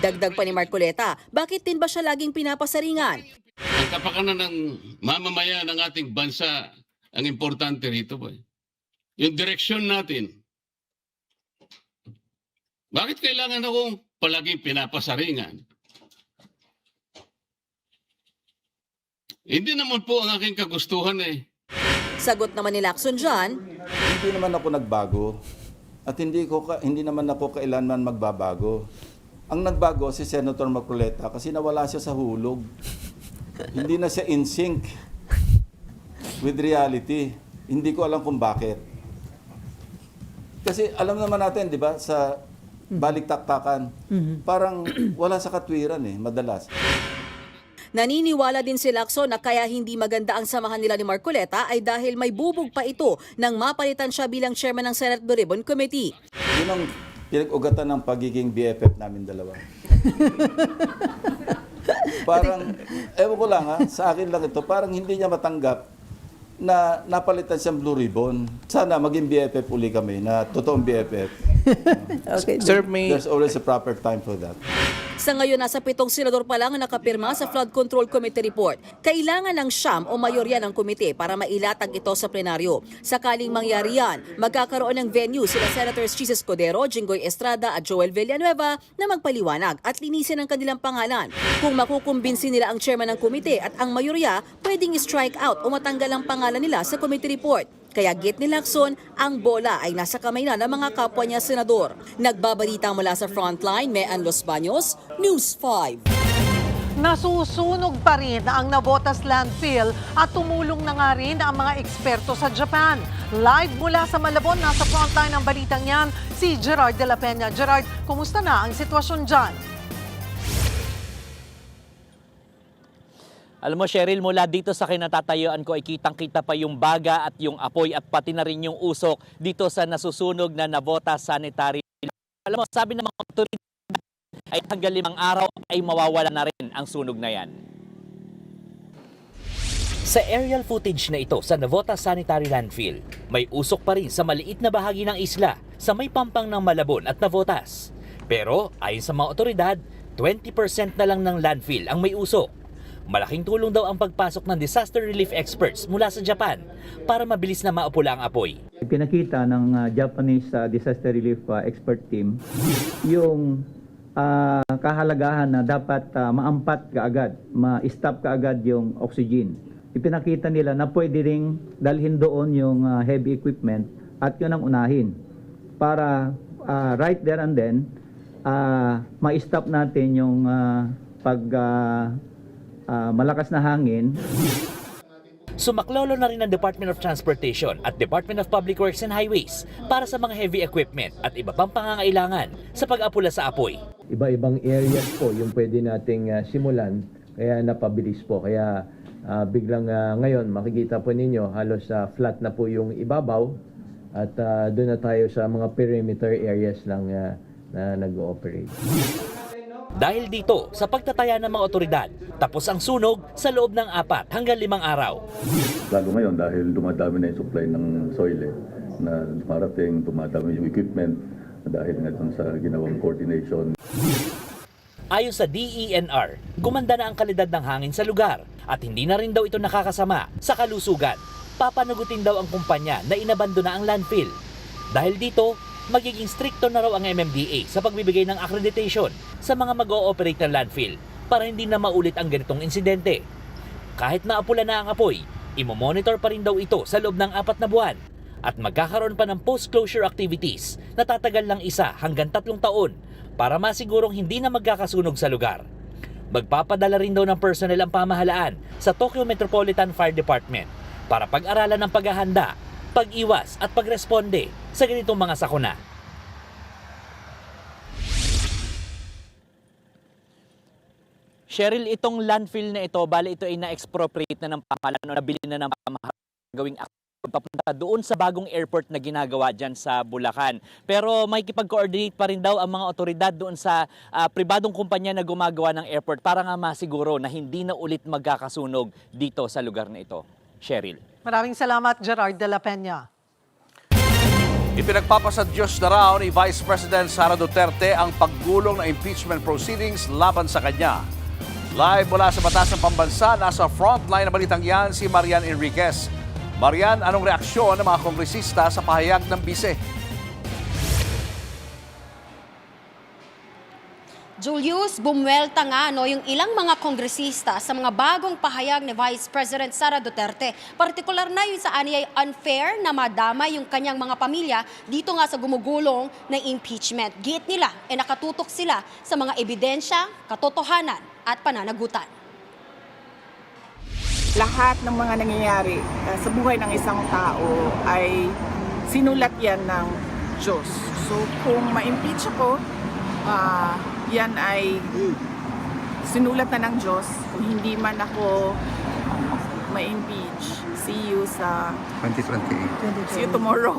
Dagdag pa ni Marcoleta, bakit din ba siya laging pinapasaringan? Ang kapakanan ng mamamayan ng ating bansa, ang importante rito po. Yung direksyon natin. Bakit kailangan akong palaging pinapasaringan? Hindi naman po ang aking kagustuhan eh. Sagot naman ni Lacson dyan, Hindi naman ako nagbago at hindi naman ako kailanman magbabago. Ang nagbago si Senator Marcoleta kasi nawala siya sa hulog. Hindi na siya in sync with reality. Hindi ko alam kung bakit. Kasi alam naman natin, di ba, sa balik-taktakan, parang wala sa katwiran eh, madalas. naniniwala din si Lacson na kaya hindi maganda ang samahan nila ni Marcoleta ay dahil may bubog pa ito nang mapalitan siya bilang chairman ng Senate Blue Ribbon Committee. Yun ang pinag-ugatan ng pagiging BFF namin dalawa. Parang, ewan ko lang ha, sa akin lang ito, parang hindi niya matanggap na napalitan siyang Blue Ribbon. Sana maging BFF uli kami, na totoong BFF. Okay. Sir, There's always a proper time for that. Sa ngayon, nasa 7 senador pa lang ang nakapirma sa Flood Control Committee report. Kailangan ng siyam o mayorya ng komite para mailatag ito sa plenaryo. Sakaling mangyari yan, magkakaroon ng venue sila Senators Chis Escudero, Jinggoy Estrada at Joel Villanueva na magpaliwanag at linisin ang kanilang pangalan. Kung makukumbinsi nila ang chairman ng komite at ang mayorya, pwedeng strike out o matanggal ang pangalan nila sa committee report. Kaya git ni Lacson, ang bola ay nasa kamay na ng mga kapwa niya senador. Nagbabalita mula sa Frontline, Mean Los Baños, News 5. Nasusunog pa rin ang Navotas landfill at tumulong na nga rin ang mga eksperto sa Japan. Live mula sa Malabon, nasa frontline ng balitang yan, si Gerard de la Peña. Gerard, kumusta na ang sitwasyon dyan? Alam mo, Cheryl, mula dito sa kinatatayuan ko ay kitang-kita pa yung baga at yung apoy at pati na rin yung usok dito sa nasusunog na Navotas Sanitary. Alam mo, sabi ng mga otoridad ay hanggang 5 araw ay mawawala na rin ang sunog na yan. Sa aerial footage na ito sa Navotas Sanitary Landfill, may usok pa rin sa maliit na bahagi ng isla sa may pampang ng Malabon at Navotas. Pero ayon sa mga otoridad, 20% na lang ng landfill ang may usok. Malaking tulong daw ang pagpasok ng disaster relief experts mula sa Japan para mabilis na maupula ang apoy. Pinakita ng Japanese disaster relief expert team yung kahalagahan na dapat maampat kaagad, ma-stop kaagad yung oxygen. Ipinakita nila na pwede ring dalhin doon yung heavy equipment at yun ang unahin para right there and then ma-stop natin yung malakas na hangin. Sumaklolo na rin ang Department of Transportation at Department of Public Works and Highways para sa mga heavy equipment at iba pang pangangailangan sa pag-apula sa apoy. Iba-ibang areas po yung pwede nating simulan, kaya napabilis po. Kaya biglang ngayon makikita po ninyo halos flat na po yung ibabaw at doon na tayo sa mga perimeter areas lang na nag-ooperate. Dahil dito, sa pagtataya ng mga otoridad, tapos ang sunog sa loob ng 4 hanggang 5 araw. Lalo ngayon dahil dumadami na yung supply ng soil na dumarating, dumadami yung equipment dahil nga dun sa ginawang coordination. Ayon sa DENR, gumanda na ang kalidad ng hangin sa lugar at hindi na rin daw ito nakakasama sa kalusugan. Papanagutin daw ang kumpanya na inabandona ang landfill. Dahil dito, magiging stricto na raw ang MMDA sa pagbibigay ng accreditation sa mga mag-ooperate ng landfill para hindi na maulit ang ganitong insidente. Kahit naapula na ang apoy, imomonitor pa rin daw ito sa loob ng 4 na buwan at magkakaroon pa ng post-closure activities na tatagal ng 1 hanggang 3 taon para masigurong hindi na magkakasunog sa lugar. Magpapadala rin daw ng personnel ang pamahalaan sa Tokyo Metropolitan Fire Department para pag-aralan ng paghahanda, pag-iwas at pagresponde sa ganitong mga sakuna. Cheryl, itong landfill na ito, bali ito ay na-expropriate na ng pangalan o nabili na ng pamahalaan gawing papunta doon sa bagong airport na ginagawa dyan sa Bulacan. Pero may kipag-coordinate pa rin daw ang mga otoridad doon sa pribadong kumpanya na gumagawa ng airport para nga masiguro na hindi na ulit magkakasunog dito sa lugar na ito. Cheryl. Maraming salamat, Gerard de la Peña. Ipinagpapasadyos na raw ni Vice President Sara Duterte ang paggulong na impeachment proceedings laban sa kanya. Live mula sa Batas ng Pambansa, nasa frontline na balitang yan si Marian Enriquez. Marian, anong reaksyon ng mga kongresista sa pahayag ng bise? Julius, bumwelta nga yung ilang mga kongresista sa mga bagong pahayag ni Vice President Sara Duterte. Partikular na yun sa aniyay unfair na madama yung kanyang mga pamilya dito nga sa gumugulong na impeachment. Giit nila nakatutok sila sa mga ebidensya, katotohanan at pananagutan. Lahat ng mga nangyayari sa buhay ng isang tao ay sinulat yan ng Diyos. So kung ma-impeach ako, yan ay sinulat na ng Diyos. Kung hindi man ako ma-impeach, see you sa 2028. See you tomorrow.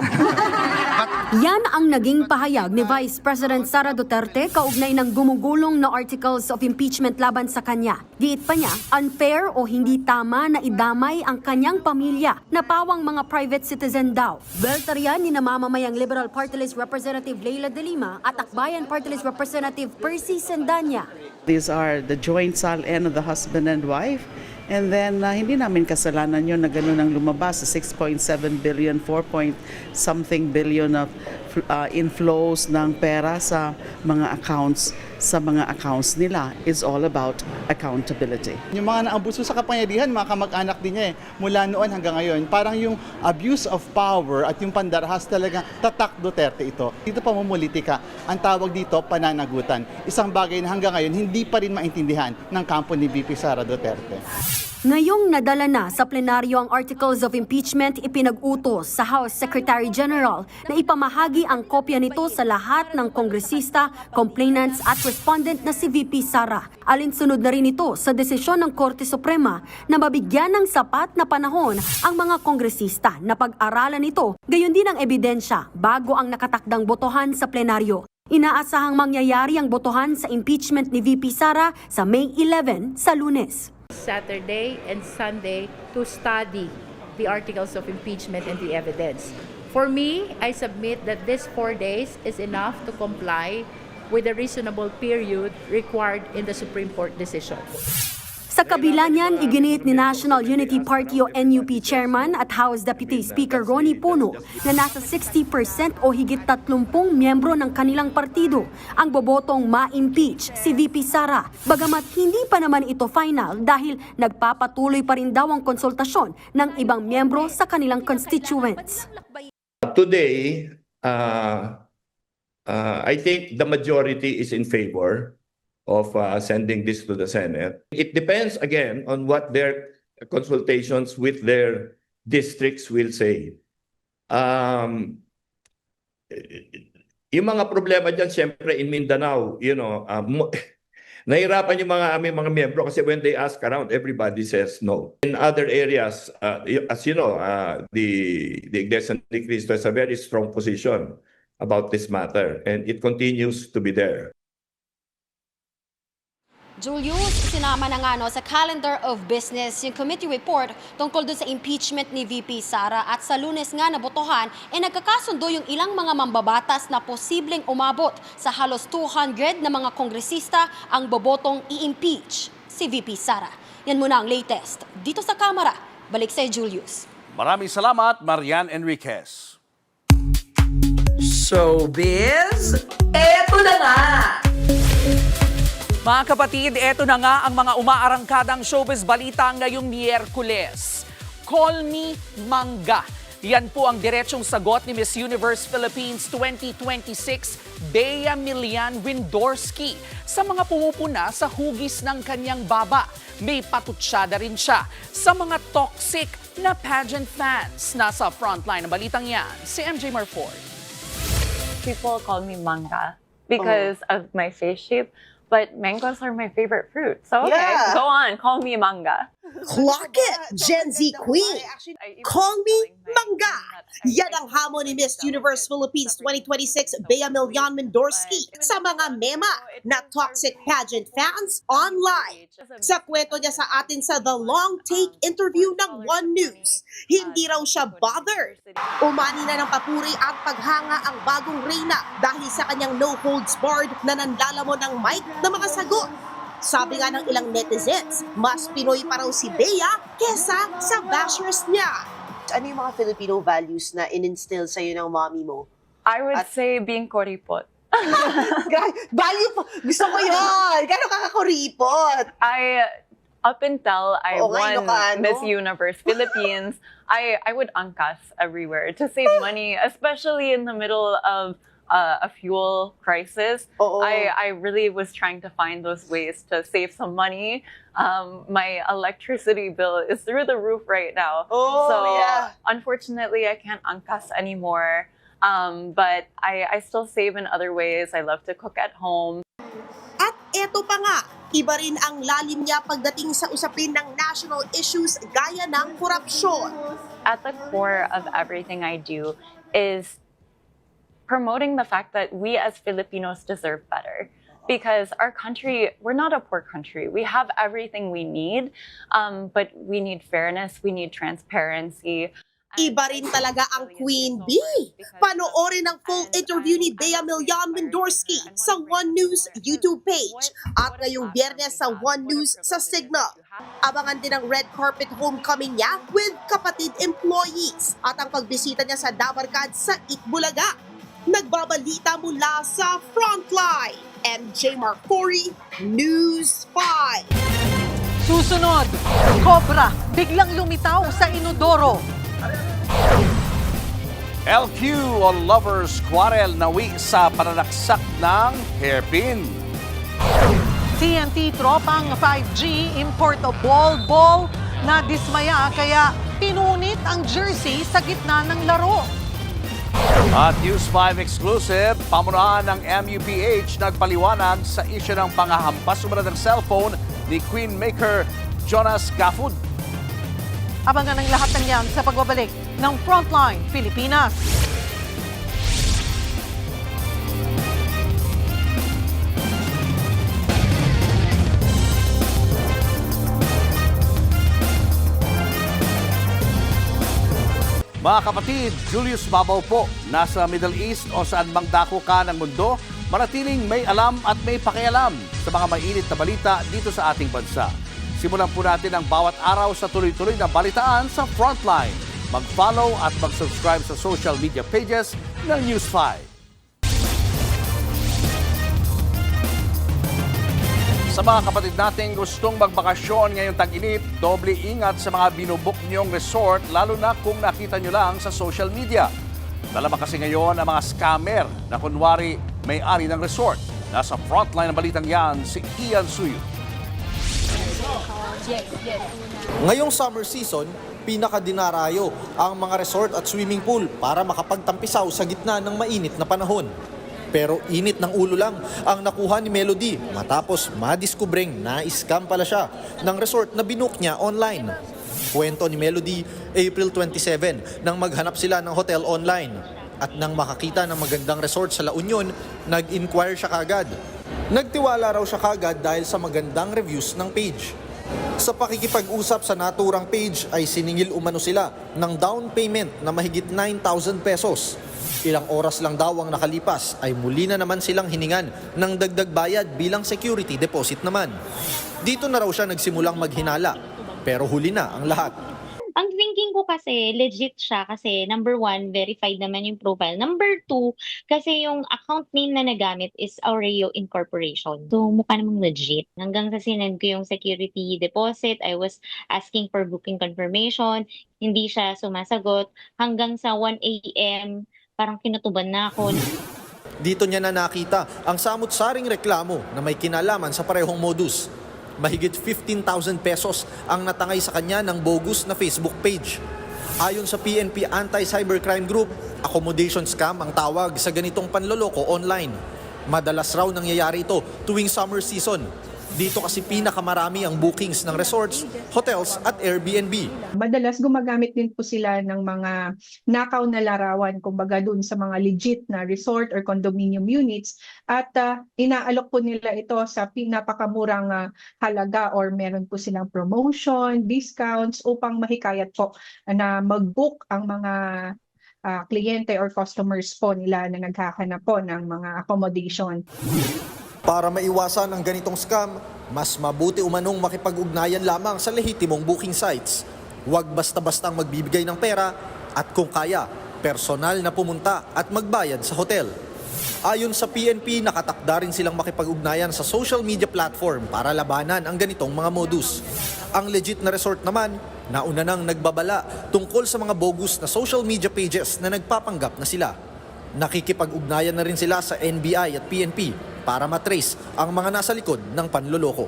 Yan ang naging pahayag ni Vice President Sara Duterte kaugnay ng gumugulong na articles of impeachment laban sa kanya. Giit pa niya, unfair o hindi tama na idamay ang kanyang pamilya na pawang mga private citizen daw. Belter yan ni namamamayang Liberal Party List Representative Leila De Lima at Akbayan Party List Representative Percy Sendanya. These are the joint SALN of the husband and wife. And then, hindi namin kasalanan yun na gano'n ang lumabas sa 6.7 billion, 4-point-something billion of inflows ng pera sa mga accounts nila. It's all about accountability. Yung mga naabuso sa kapangyarihan, mga kamag-anak din niya mula noon hanggang ngayon. Parang yung abuse of power at yung pandarahas talaga tatak Duterte ito. Dito pamumulitika, ang tawag dito pananagutan. Isang bagay na hanggang ngayon hindi pa rin maintindihan ng kampo ni VP Sara Duterte. Ngayong nadala na sa plenaryo ang articles of impeachment, ipinag-utos sa House Secretary General na ipamahagi ang kopya nito sa lahat ng kongresista, complainants at respondent na si VP Sara. Alinsunod na rin ito sa desisyon ng Korte Suprema na mabigyan ng sapat na panahon ang mga kongresista na pag-aralan ito, gayon din ang ebidensya bago ang nakatakdang botohan sa plenaryo. Inaasahang mangyayari ang botohan sa impeachment ni VP Sara sa May 11 sa Lunes. Saturday and Sunday to study the articles of impeachment and the evidence. For me, I submit that this 4 days is enough to comply with the reasonable period required in the Supreme Court decision. Sa kabila niyan, iginiit ni National Unity Party o NUP Chairman at House Deputy Speaker Ronnie Puno na nasa 60% o higit 30 miyembro ng kanilang partido ang bobotong ma-impeach si VP Sara. Bagamat hindi pa naman ito final dahil nagpapatuloy pa rin daw ang konsultasyon ng ibang miyembro sa kanilang constituents. Today, I think the majority is in favor of sending this to the Senate. It depends again on what their consultations with their districts will say. Yung mga problema dyan, siyempre in Mindanao, nahirapan yung aming mga miyembro kasi when they ask around, everybody says no. In other areas, as you know, the Iglesia ni Cristo has a very strong position about this matter and it continues to be there. Julius, sinama na nga sa calendar of business yung committee report tungkol dun sa impeachment ni VP Sara at sa Lunes nga nabotohan nagkakasundo yung ilang mga mambabatas na posibleng umabot sa halos 200 na mga kongresista ang bobotong i-impeach si VP Sara. Yan muna ang latest dito sa Kamara. Balik sa Julius. Maraming salamat, Marian Enriquez. Showbiz, eto na nga! Mga kapatid, eto na nga ang mga umaarangkadang showbiz balita ngayong Miyerkules. Call me Mangga. Yan po ang diretsong sagot ni Miss Universe Philippines 2026, Bea Milian Windorski. Sa mga pumupuna sa hugis ng kanyang baba, may patutsyada rin siya sa mga toxic na pageant fans. Nasa frontline ng balitang yan, si MJ Marford. People call me Mangga because of my face shape. But mangoes are my favorite fruit. So, okay, Yeah. go on. Call me Mangga. Clock it, Gen Z Queen! Call me Mangga! Yan ang hamon ni Miss Universe Philippines 2026 Bea Milian Windorski sa mga mema na toxic pageant fans online. Sa kwento niya sa atin sa The Long Take interview ng One News, hindi raw siya bothered. Umani na ng papuri at paghanga ang bagong reyna dahil sa kanyang no holds barred na nanlalamo ng mic na mga sagot. Sabi nga ng ilang netizens, mas Pinoy pa raw si Bea kesa sa bashers niya. Ano yung mga Filipino values na in-instill sa'yo ng mommy mo? I would say being koripot. Value po! Gusto ko yun! Gano'n ka kakuripot? Up until I Oo nga, won Ilocano. Miss Universe Philippines, I would angkas everywhere to save money, especially in the middle of a fuel crisis. I really was trying to find those ways to save some money. My electricity bill is through the roof right now. Unfortunately, I can't angkas anymore. But I still save in other ways. I love to cook at home. At eto pa nga, iba rin ang lalim niya pagdating sa usapin ng national issues gaya ng korupsyon. At the core of everything I do is promoting the fact that we as Filipinos deserve better. Because our country, we're not a poor country. We have everything we need, but we need fairness, we need transparency. Iba rin talaga ang Queen Bee. Panoorin ang full interview ni Bea Milian Windorski sa One News YouTube page at ngayong Biyernes sa One News sa Signal. Abangan din ang red carpet homecoming niya with kapatid employees at ang pagbisita niya sa Dabarkad sa Itbulaga. Nagbabalita mula sa Frontline, MJ Marfori, News 5. Susunod, Cobra biglang lumitaw sa inodoro. LQ o lovers quarrel nawi sa pananaksak ng hairpin. TNT tropang 5G importable ball na dismaya kaya pinunit ang jersey sa gitna ng laro. At News 5 exclusive, pamunuan ng MUPH nagpaliwanag sa isyu ng pangahampas umano ng cellphone ni Queenmaker Jonas Gafud. Abangan ang lahat ng yan sa pagbabalik ng Frontline Pilipinas. Mga kapatid, Julius Babaw po, nasa Middle East o saan mang dako ka ng mundo, manatiling may alam at may pakialam sa mga mainit na balita dito sa ating bansa. Simulan po natin ang bawat araw sa tuloy-tuloy na balitaan sa Frontline. Mag-follow at mag-subscribe sa social media pages ng News 5. Sa mga kapatid nating gustong magbakasyon ngayong tag-init, doble ingat sa mga binubuk niyong resort, lalo na kung nakita niyo lang sa social media. Dalawa kasi ngayon ang mga scammer na kunwari may-ari ng resort. Nasa frontline ng balitang yan, si Ian Suyo. Ngayong summer season, pinakadinarayo ang mga resort at swimming pool para makapagtampisaw sa gitna ng mainit na panahon. Pero init ng ulo lang ang nakuha ni Melody matapos madiskubreng na-scam pala siya ng resort na binook niya online. Kwento ni Melody, April 27 nang maghanap sila ng hotel online. At nang makakita ng magandang resort sa La Union, nag-inquire siya kagad. Nagtiwala raw siya kagad dahil sa magandang reviews ng page. Sa pakikipag-usap sa naturang page ay siningil umano sila ng down payment na mahigit 9,000 pesos. Ilang oras lang daw ang nakalipas ay muli na naman silang hiningan ng dagdag bayad bilang security deposit naman. Dito na raw siya nagsimulang maghinala, pero huli na ang lahat. Ang thinking ko kasi, legit siya kasi number 1, verified naman yung profile. Number 2, kasi yung account name na nagamit is Aureo Incorporation. So, mukha namang legit. Hanggang sa sinend ko yung security deposit, I was asking for booking confirmation, hindi siya sumasagot. Hanggang sa 1 a.m., parang kinutuban na ako. Dito niya na nakita ang samut-saring reklamo na may kinalaman sa parehong modus. Mahigit 15,000 pesos ang natangay sa kanya ng bogus na Facebook page. Ayon sa PNP Anti-Cybercrime Group, accommodation scam ang tawag sa ganitong panloloko online. Madalas raw nangyayari ito tuwing summer season. Dito kasi pinakamarami ang bookings ng resorts, hotels at Airbnb. Madalas gumagamit din po sila ng mga nakaw na larawan, kumbaga dun sa mga legit na resort or condominium units at inaalok po nila ito sa pinapakamurang halaga or meron po silang promotion, discounts upang mahikayat po na mag-book ang mga kliyente or customers po nila na naghahanap po ng mga accommodation. Para maiwasan ang ganitong scam, mas mabuti umanong makipag-ugnayan lamang sa lehitimong booking sites. Huwag basta-bastang magbibigay ng pera at kung kaya, personal na pumunta at magbayad sa hotel. Ayon sa PNP, nakatakda rin silang makipag-ugnayan sa social media platform para labanan ang ganitong mga modus. Ang legit na resort naman, nauna nang nagbabala tungkol sa mga bogus na social media pages na nagpapanggap na sila. Nakikipag-ugnayan na rin sila sa NBI at PNP para matrace ang mga nasa likod ng panloloko.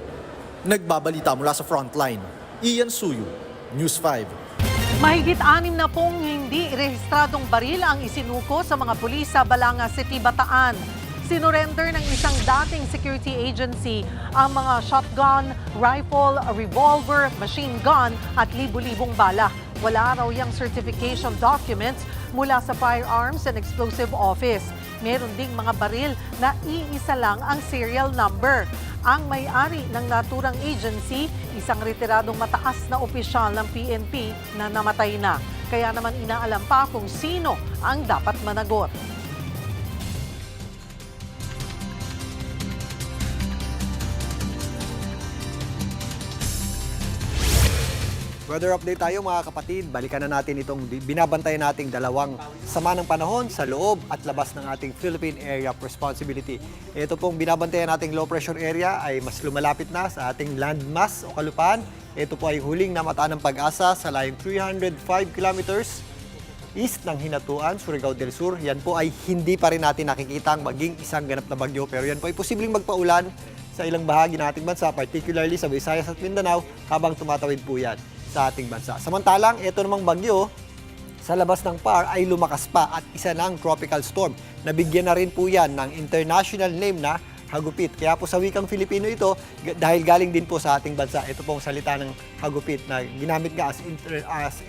Nagbabalita mula sa Frontline, Ian Suyo, News 5. Mahigit 6 na pong hindi rehistradong baril ang isinuko sa mga pulis sa Balanga City, Bataan. Sinurrender ng isang dating security agency ang mga shotgun, rifle, revolver, machine gun at libu-libong bala. Wala raw yung certification documents mula sa Firearms and Explosive Office. Meron ding mga baril na iisa lang ang serial number. Ang may-ari ng naturang agency, isang retiradong mataas na opisyal ng PNP na namatay na. Kaya naman inaalam pa kung sino ang dapat managot. Weather update tayo mga kapatid. Balikan na natin itong binabantayan nating dalawang sama ng panahon sa loob at labas ng ating Philippine Area of Responsibility. Ito pong binabantayan nating low pressure area ay mas lumalapit na sa ating landmass o kalupaan. Ito po ay huling namataan ng Pag-asa sa layong 305 kilometers east ng Hinatuan, Surigao del Sur. Yan po ay hindi pa rin natin nakikita ang maging isang ganap na bagyo, pero yan po ay posibleng magpaulan sa ilang bahagi ng ating bansa, particularly sa Visayas at Mindanao habang tumatawid po yan sa ating bansa. Samantalang, ito namang bagyo sa labas ng PAR ay lumakas pa at isa ng tropical storm. Nabigyan na rin po yan ng international name na hagupit. Kaya po sa wikang Filipino ito, dahil galing din po sa ating bansa, ito pong salita ng hagupit na ginamit nga as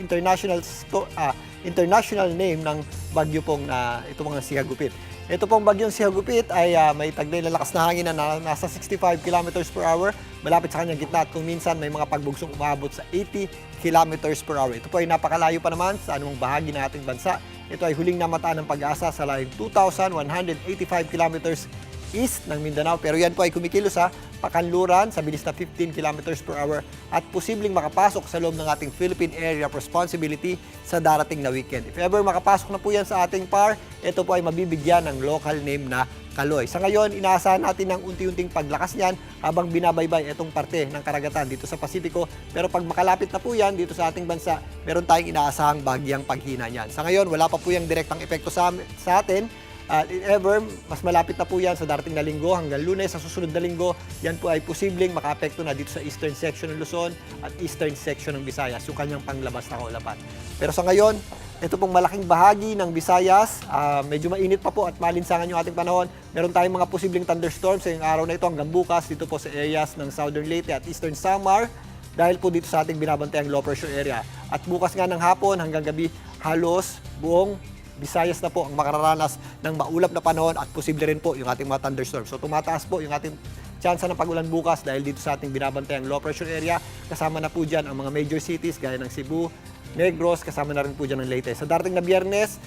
international name ng bagyo pong ito mga si hagupit. Ito pong bagyong si Hagupit ay may taglay na lakas na hangin na nasa 65 kilometers per hour. Malapit sa kanyang gitna at kung minsan may mga pagbugsong umabot sa 80 kilometers per hour. Ito po ay napakalayo pa naman sa anumang bahagi ng ating bansa. Ito ay huling namataan ng Pag-asa sa layong 2,185 kilometers east ng Mindanao. Pero yan po ay kumikilos sa pakanluran sa bilis na 15 kilometers per hour at posibleng makapasok sa loob ng ating Philippine Area of Responsibility sa darating na weekend. If ever makapasok na po yan sa ating PAR, ito po ay mabibigyan ng local name na Kaloy. Sa ngayon, inaasahan natin ng unti-unting paglakas niyan habang binabaybay itong parte ng karagatan dito sa Pasipiko. Pero pag makalapit na po yan dito sa ating bansa, meron tayong inaasahang bagyang paghina niyan. Sa ngayon, wala pa po yung direktang epekto sa atin. If ever, mas malapit na po yan sa darating na linggo hanggang Lunes sa susunod na linggo, yan po ay posibleng makaapekto na dito sa eastern section ng Luzon at eastern section ng Visayas, yung kanyang panglabas na kaulapan. Pero sa ngayon, ito pong malaking bahagi ng Visayas, medyo mainit pa po at malinsangan yung ating panahon. Meron tayong mga posibleng thunderstorms sa araw na ito hanggang bukas dito po sa areas ng Southern Leyte at Eastern Samar dahil po dito sa ating binabantayang low pressure area. At bukas nga ng hapon hanggang gabi, halos buong Visayas na po ang makararanas ng maulap na panahon at posible rin po yung ating mga thunderstorms. So tumataas po yung ating tsansa ng pag-ulan bukas dahil dito sa ating binabantayang low pressure area. Kasama na po dyan ang mga major cities gaya ng Cebu, Negros, kasama na rin po dyan ng Leyte. Sa darating na Biyernes,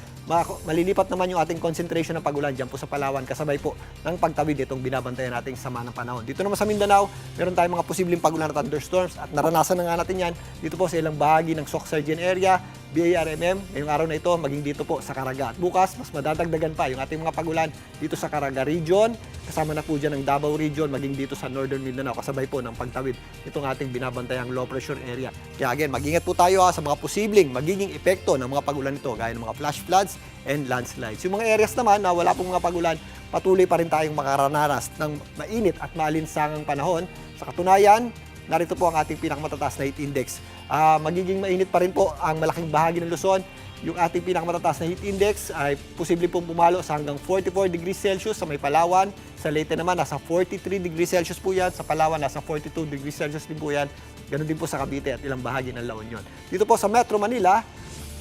malilipat naman yung ating concentration ng pag-ulan dyan po sa Palawan, kasabay po ng pagtawid itong binabantayan nating sama ng panahon. Dito naman sa Mindanao, meron tayong mga posibleng pag-ulan na thunderstorms at naranasan na nga natin yan dito po sa ilang bahagi ng Soc-Sargen area, BARMM, ngayong araw na ito, maging dito po sa Caraga. At bukas, mas madadagdagan pa yung ating mga pag-ulan dito sa Caraga region, kasama na po dyan ng Davao region, maging dito sa Northern Mindanao, kasabay po ng pagtawid itong ating binabantayang low pressure area. Kaya again, mag-ingat po tayo sa mga posibleng magiging epekto ng mga pag-ulan ito, gaya ng mga flash floods and landslides. Yung mga areas naman na wala pong mga pag-ulan, patuloy pa rin tayong makararanas ng mainit at maalinsangang panahon. Sa katunayan, narito po ang ating pinakamatatas na heat index. Magiging mainit pa rin po ang malaking bahagi ng Luzon. Yung ating pinakamatatas na heat index ay posibleng pong pumalo sa hanggang 44 degrees Celsius sa may Palawan. Sa Leyte naman, nasa 43 degrees Celsius po yan. Sa Palawan, nasa 42 degrees Celsius din po yan. Ganun din po sa Cavite at ilang bahagi ng La Union. Dito po sa Metro Manila,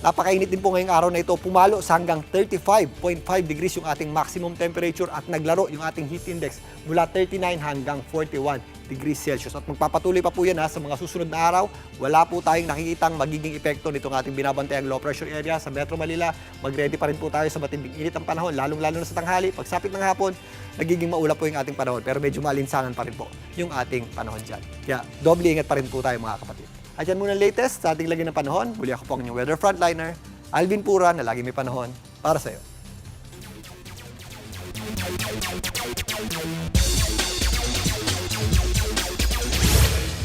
napakainit din po ngayong araw na ito. Pumalo sa hanggang 35.5 degrees yung ating maximum temperature at naglaro yung ating heat index mula 39 hanggang 41 degrees Celsius. At magpapatuloy pa po yan sa mga susunod na araw. Wala po tayong nakikitang magiging epekto nitong ating binabantayang low pressure area sa Metro Manila. Mag-ready pa rin po tayo sa matinding init ang panahon, lalong-lalo na sa tanghali. Pagsapit ng hapon, nagiging maulap po yung ating panahon. Pero medyo malinsangan pa rin po yung ating panahon dyan. Kaya doble ingat pa rin po tayo mga kapatid. At yan muna ang latest sa ating lagi ng panahon. Muli ako po ang inyong weather frontliner, Alvin Pura, na lagi may panahon para sa iyo.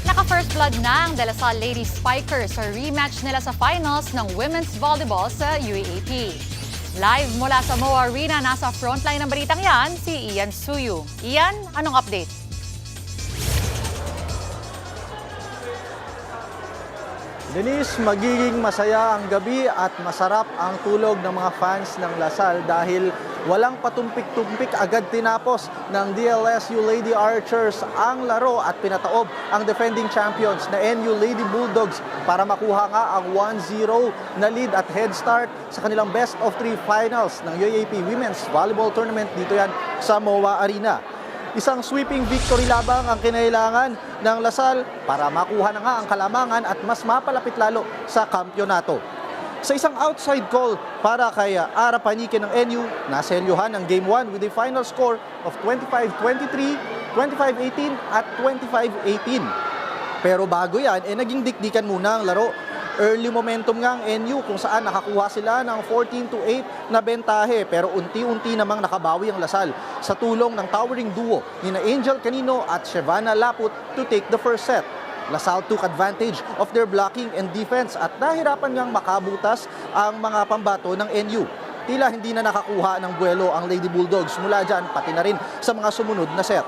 Naka-first blood na ang De La Salle Lady Spikers sa rematch nila sa finals ng women's volleyball sa UAAP. Live mula sa MOA Arena, nasa frontline ng balitang yan, si Ian Suyu. Ian, anong update? Denise, magiging masaya ang gabi at masarap ang tulog ng mga fans ng Lasal dahil walang patumpik-tumpik agad tinapos ng DLSU Lady Archers ang laro at pinataob ang defending champions na NU Lady Bulldogs para makuha nga ang 1-0 na lead at head start sa kanilang best of 3 finals ng UAAP Women's Volleyball Tournament dito yan sa MOA Arena. Isang sweeping victory labang ang kinailangan ng Lasal para makuha na nga ang kalamangan at mas mapalapit lalo sa kampyonato. Sa isang outside call para kay Ara Panique ng NU, naselyohan ang Game 1 with a final score of 25-23, 25-18 at 25-18. Pero bago yan, naging dikdikan muna ang laro. Early momentum nga ang NU kung saan nakakuha sila ng 14-8 na bentahe pero unti-unti namang nakabawi ang Lasal sa tulong ng towering duo ni Angel Canino at Shevana Laput to take the first set. Lasal took advantage of their blocking and defense at nahirapan ngang makabutas ang mga pambato ng NU. Tila hindi na nakakuha ng buwelo ang Lady Bulldogs mula dyan pati na rin sa mga sumunod na set.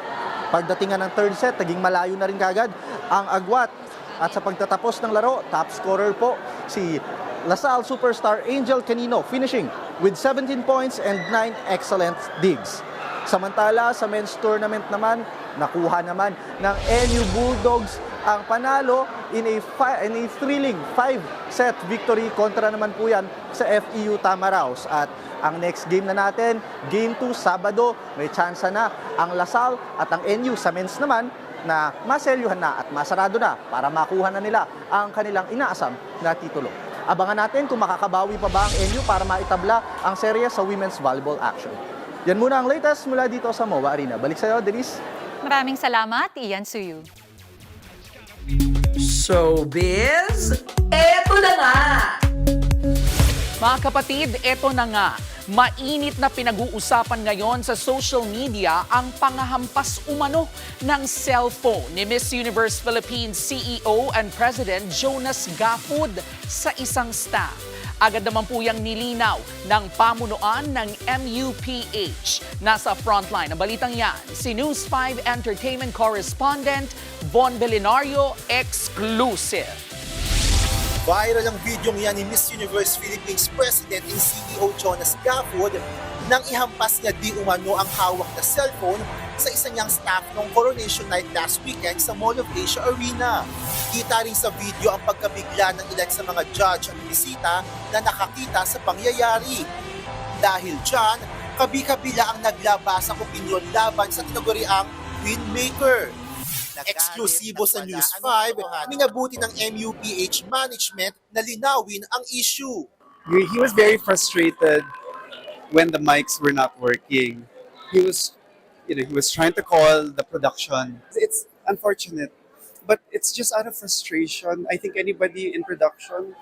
Pagdatingan ng third set, naging malayo na rin kagad ang agwat. At sa pagtatapos ng laro, top scorer po si Lasal superstar Angel Canino finishing with 17 points and 9 excellent digs. Samantala sa men's tournament naman, nakuha naman ng NU Bulldogs ang panalo in a thrilling 5-set victory kontra naman po yan sa FEU Tamaraos. At ang next game na natin, Game 2 Sabado, may tsansa na ang Lasal at ang NU sa men's naman na maselyuhan na at masarado na para makuha na nila ang kanilang inaasam na titulo. Abangan natin kung makakabawi pa ba ang NU para maitabla ang serye sa women's volleyball action. Yan muna ang latest mula dito sa MOA Arena. Balik sa'yo, Denise. Maraming salamat, Ian Suyu. Showbiz, eto na nga! Mga kapatid, eto na nga. Mainit na pinag-uusapan ngayon sa social media ang pangahampas umano ng cellphone ni Miss Universe Philippines CEO and President Jonas Gafud sa isang staff. Agad naman po yang nilinaw ng pamunuan ng MUPH. Nasa frontline ng balitang yan, si News 5 Entertainment Correspondent Von Belenario, exclusive. Viral ang videong yan ni Miss Universe Philippines President and CEO Jonas Gafud nang ihampas niya di umano ang hawak na cellphone sa isa niyang staff noong Coronation Night last weekend sa Mall of Asia Arena. Kita rin sa video ang pagkabigla ng ilan sa mga judge at bisita na nakakita sa pangyayari. Dahil dyan, kabi-kabila ang naglabas ang opinyon laban sa tinaguriang Queenmaker. Eksklusibo sa News 5, minabuti ng MUPH management na linawin ang issue. He was very frustrated when the mics were not working. He was trying to call the production. It's unfortunate, but it's just out of frustration. I think anybody in production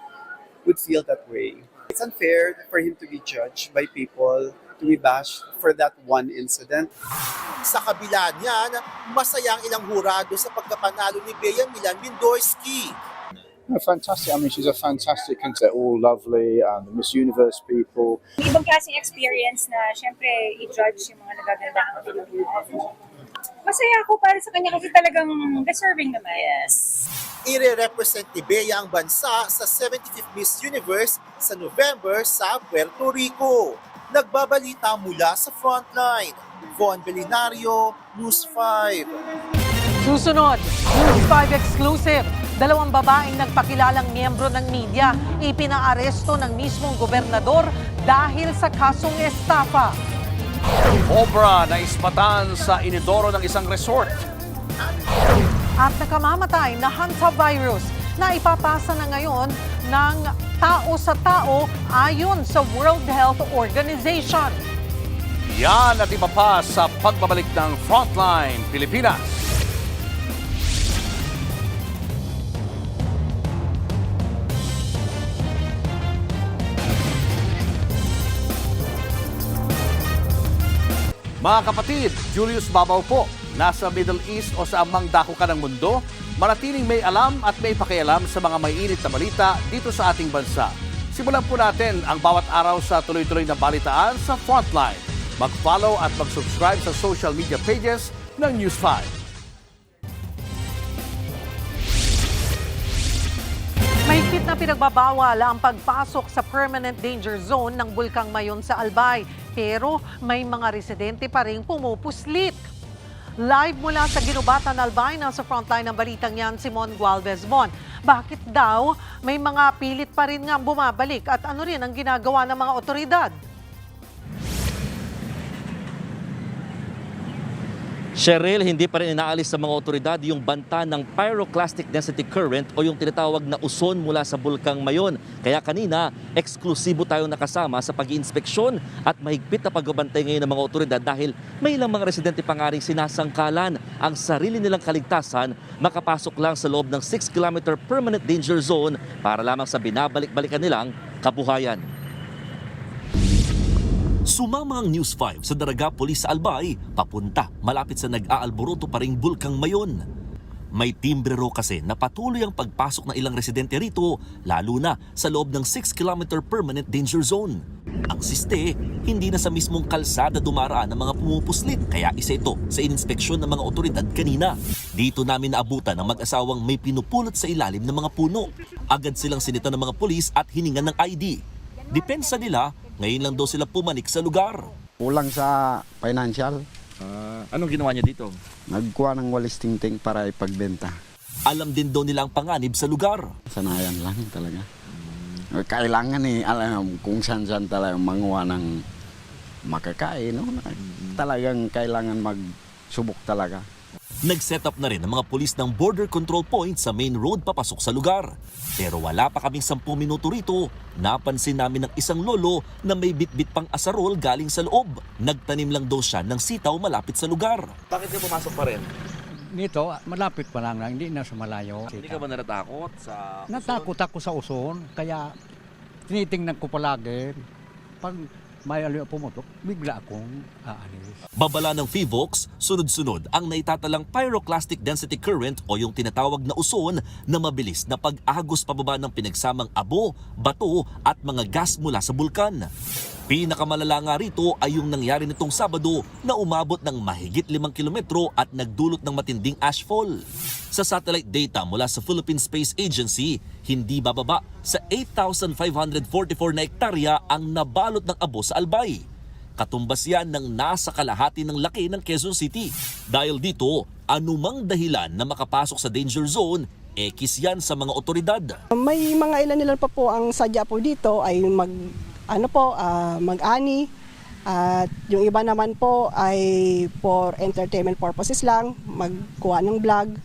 would feel that way. It's unfair for him to be judged by people, to be bashed for that one incident. Sa kabila niyan, masaya ang ilang hurado sa pagkapanalo ni Bea Milan Mindorski. Fantastic. I mean, she's a fantastic contestant. All lovely, the Miss Universe people. Ibang klaseng experience na syempre i-judge yung mga nagagandang Pilipino. Masaya ako para sa kanya kasi talagang deserving naman. Yes. Ire-represent ni Bea ang bansa sa 75th Miss Universe sa November sa Puerto Rico. Nagbabalita mula sa frontline. Von Belenario, News 5. Susunod, News 5 exclusive. 2 babaeng nagpakilalang miyembro ng media ipinaaresto ng mismong gobernador dahil sa kasong estafa. Cobra na ispatan sa inidoro ng isang resort. At nakamamatay na hantavirus na ipapasa na ngayon ng tao sa tao ayon sa World Health Organization. Yan at iba pa sa pagbabalik ng Frontline Pilipinas. Mga kapatid, Julius Babaw po. Nasa Middle East o sa amang dako ka ng mundo, manatiling may alam at may pakialam sa mga may init na balita dito sa ating bansa. Simulan po natin ang bawat araw sa tuloy-tuloy na balitaan sa Frontline. Mag-follow at mag-subscribe sa social media pages ng News 5. Mahigpit na pinagbabawal ang pagpasok sa permanent danger zone ng Bulkang Mayon sa Albay. Pero may mga residente pa rin pumupuslit. Live mula sa Ginubatan, Albay, nasa frontline ng balitang yan si Mon Gualvez. Mon, bakit daw may mga pilit pa rin nga bumabalik at ano rin ang ginagawa ng mga otoridad? Cheryl, hindi pa rin inaalis sa mga otoridad yung banta ng pyroclastic density current o yung tinatawag na uson mula sa Bulkang Mayon. Kaya kanina, eksklusibo tayong nakasama sa pag-iinspeksyon at mahigpit na pagbabantay ngayon ng mga otoridad dahil may ilang mga residente pa nga ring sinasangkalan ang sarili nilang kaligtasan makapasok lang sa loob ng 6-kilometer permanent danger zone para lamang sa binabalik-balikan nilang kabuhayan. Sumama ang News 5 sa Daraga Police sa Albay, papunta malapit sa nag-aalboroto pa ring Bulkang Mayon. May timbrero kasi na patuloy ang pagpasok ng ilang residente rito, lalo na sa loob ng 6-kilometer permanent danger zone. Ang siste, hindi na sa mismong kalsada dumaraan ng mga pumupuslit, kaya isa ito sa ininspeksyon ng mga otoridad kanina. Dito namin naabutan ang mag-asawang may pinupulot sa ilalim ng mga puno. Agad silang sinita ng mga pulis at hiningan ng ID. Depensa nila, ngayon lang daw sila pumanik sa lugar. Kulang sa financial. Anong ginawa niya dito? Nagkuha ng walis tingting para ipagbenta. Alam din daw nila ang panganib sa lugar. Sanayan lang talaga. Kailangan alam kung saan-saan talaga manguha ng makakain. No? Talagang kailangan magsubok talaga. Nag-set up na rin ang mga pulis ng border control point sa main road papasok sa lugar. Pero wala pa kaming 10 minuto rito, napansin namin ng isang lolo na may bitbit pang asarol galing sa loob. Nagtanim lang daw siya ng sitaw malapit sa lugar. Bakit ka pumasok pa rin? Dito, malapit pa lang, hindi na sa malayo. Hindi ka ba natatakot sa Natakot ako sa uson, kaya tinitingnan ko palagi. Pag may pumutok, bigla akong aalis. Babala ng PHIVOLCS, sunod-sunod ang naitatalang pyroclastic density current o yung tinatawag na uson na mabilis na pag-agos pababa ng pinagsamang abo, bato at mga gas mula sa bulkan. Pinakamalala nga rito ay yung nangyari nitong Sabado na umabot ng mahigit 5 kilometro at nagdulot ng matinding ashfall. Sa satellite data mula sa Philippine Space Agency, hindi bababa sa 8,544 na hektarya ang nabalot ng abo sa Albay. Katumbas yan ng nasa kalahati ng laki ng Quezon City. Dahil dito, anumang dahilan na makapasok sa danger zone, ekis yan sa mga otoridad. May mga ilan pa po ang sadya po dito ay mag-ani at yung iba naman po ay for entertainment purposes lang, magkuha ng vlog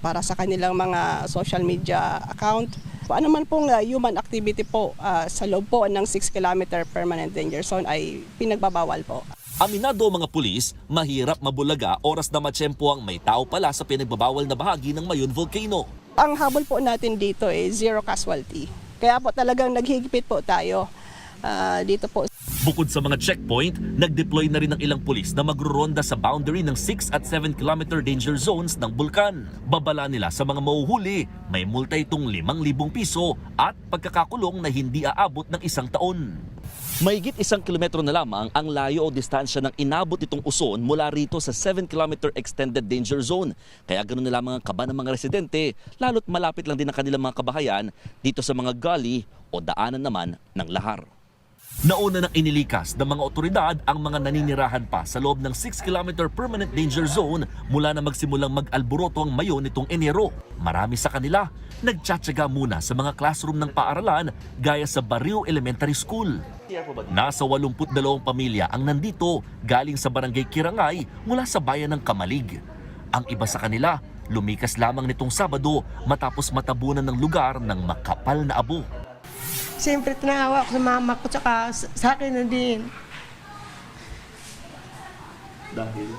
para sa kanilang mga social media account. Ano man pong human activity po sa loob po ng 6 km permanent danger zone ay pinagbabawal po. Aminado ang mga pulis, mahirap mabulaga oras na matsyempo ang may tao pala sa pinagbabawal na bahagi ng Mayon Volcano. Ang habol po natin dito ay zero casualty. Kaya po talagang naghihigpit po tayo dito po. Bukod sa mga checkpoint, nag-deploy na rin ng ilang pulis na magruronda sa boundary ng 6 at 7 kilometer danger zones ng bulkan. Babala nila sa mga mauhuli, may multa itong 5,000 piso at pagkakakulong na hindi aabot ng 1 taon. Mahigit 1 kilometro na lamang ang layo o distansya ng inabot itong uson mula rito sa 7 kilometer extended danger zone. Kaya ganoon na lamang ang kaba ng mga residente, lalo't malapit lang din ang kanilang mga kabahayan dito sa mga gully o daanan naman ng lahar. Nauna nang inilikas ng mga otoridad ang mga naninirahan pa sa loob ng 6 kilometer permanent danger zone mula na magsimulang mag-alboroto ang Mayon nitong Enero. Marami sa kanila nagtsatsaga muna sa mga classroom ng paaralan gaya sa Barrio Elementary School. Nasa 82 pamilya ang nandito galing sa barangay Kirangay mula sa bayan ng Kamalig. Ang iba sa kanila lumikas lamang nitong Sabado matapos matabunan ng lugar ng makapal na abo. Siyempre, tinawa ako sa mama ko, tsaka sa akin na din. Dahil?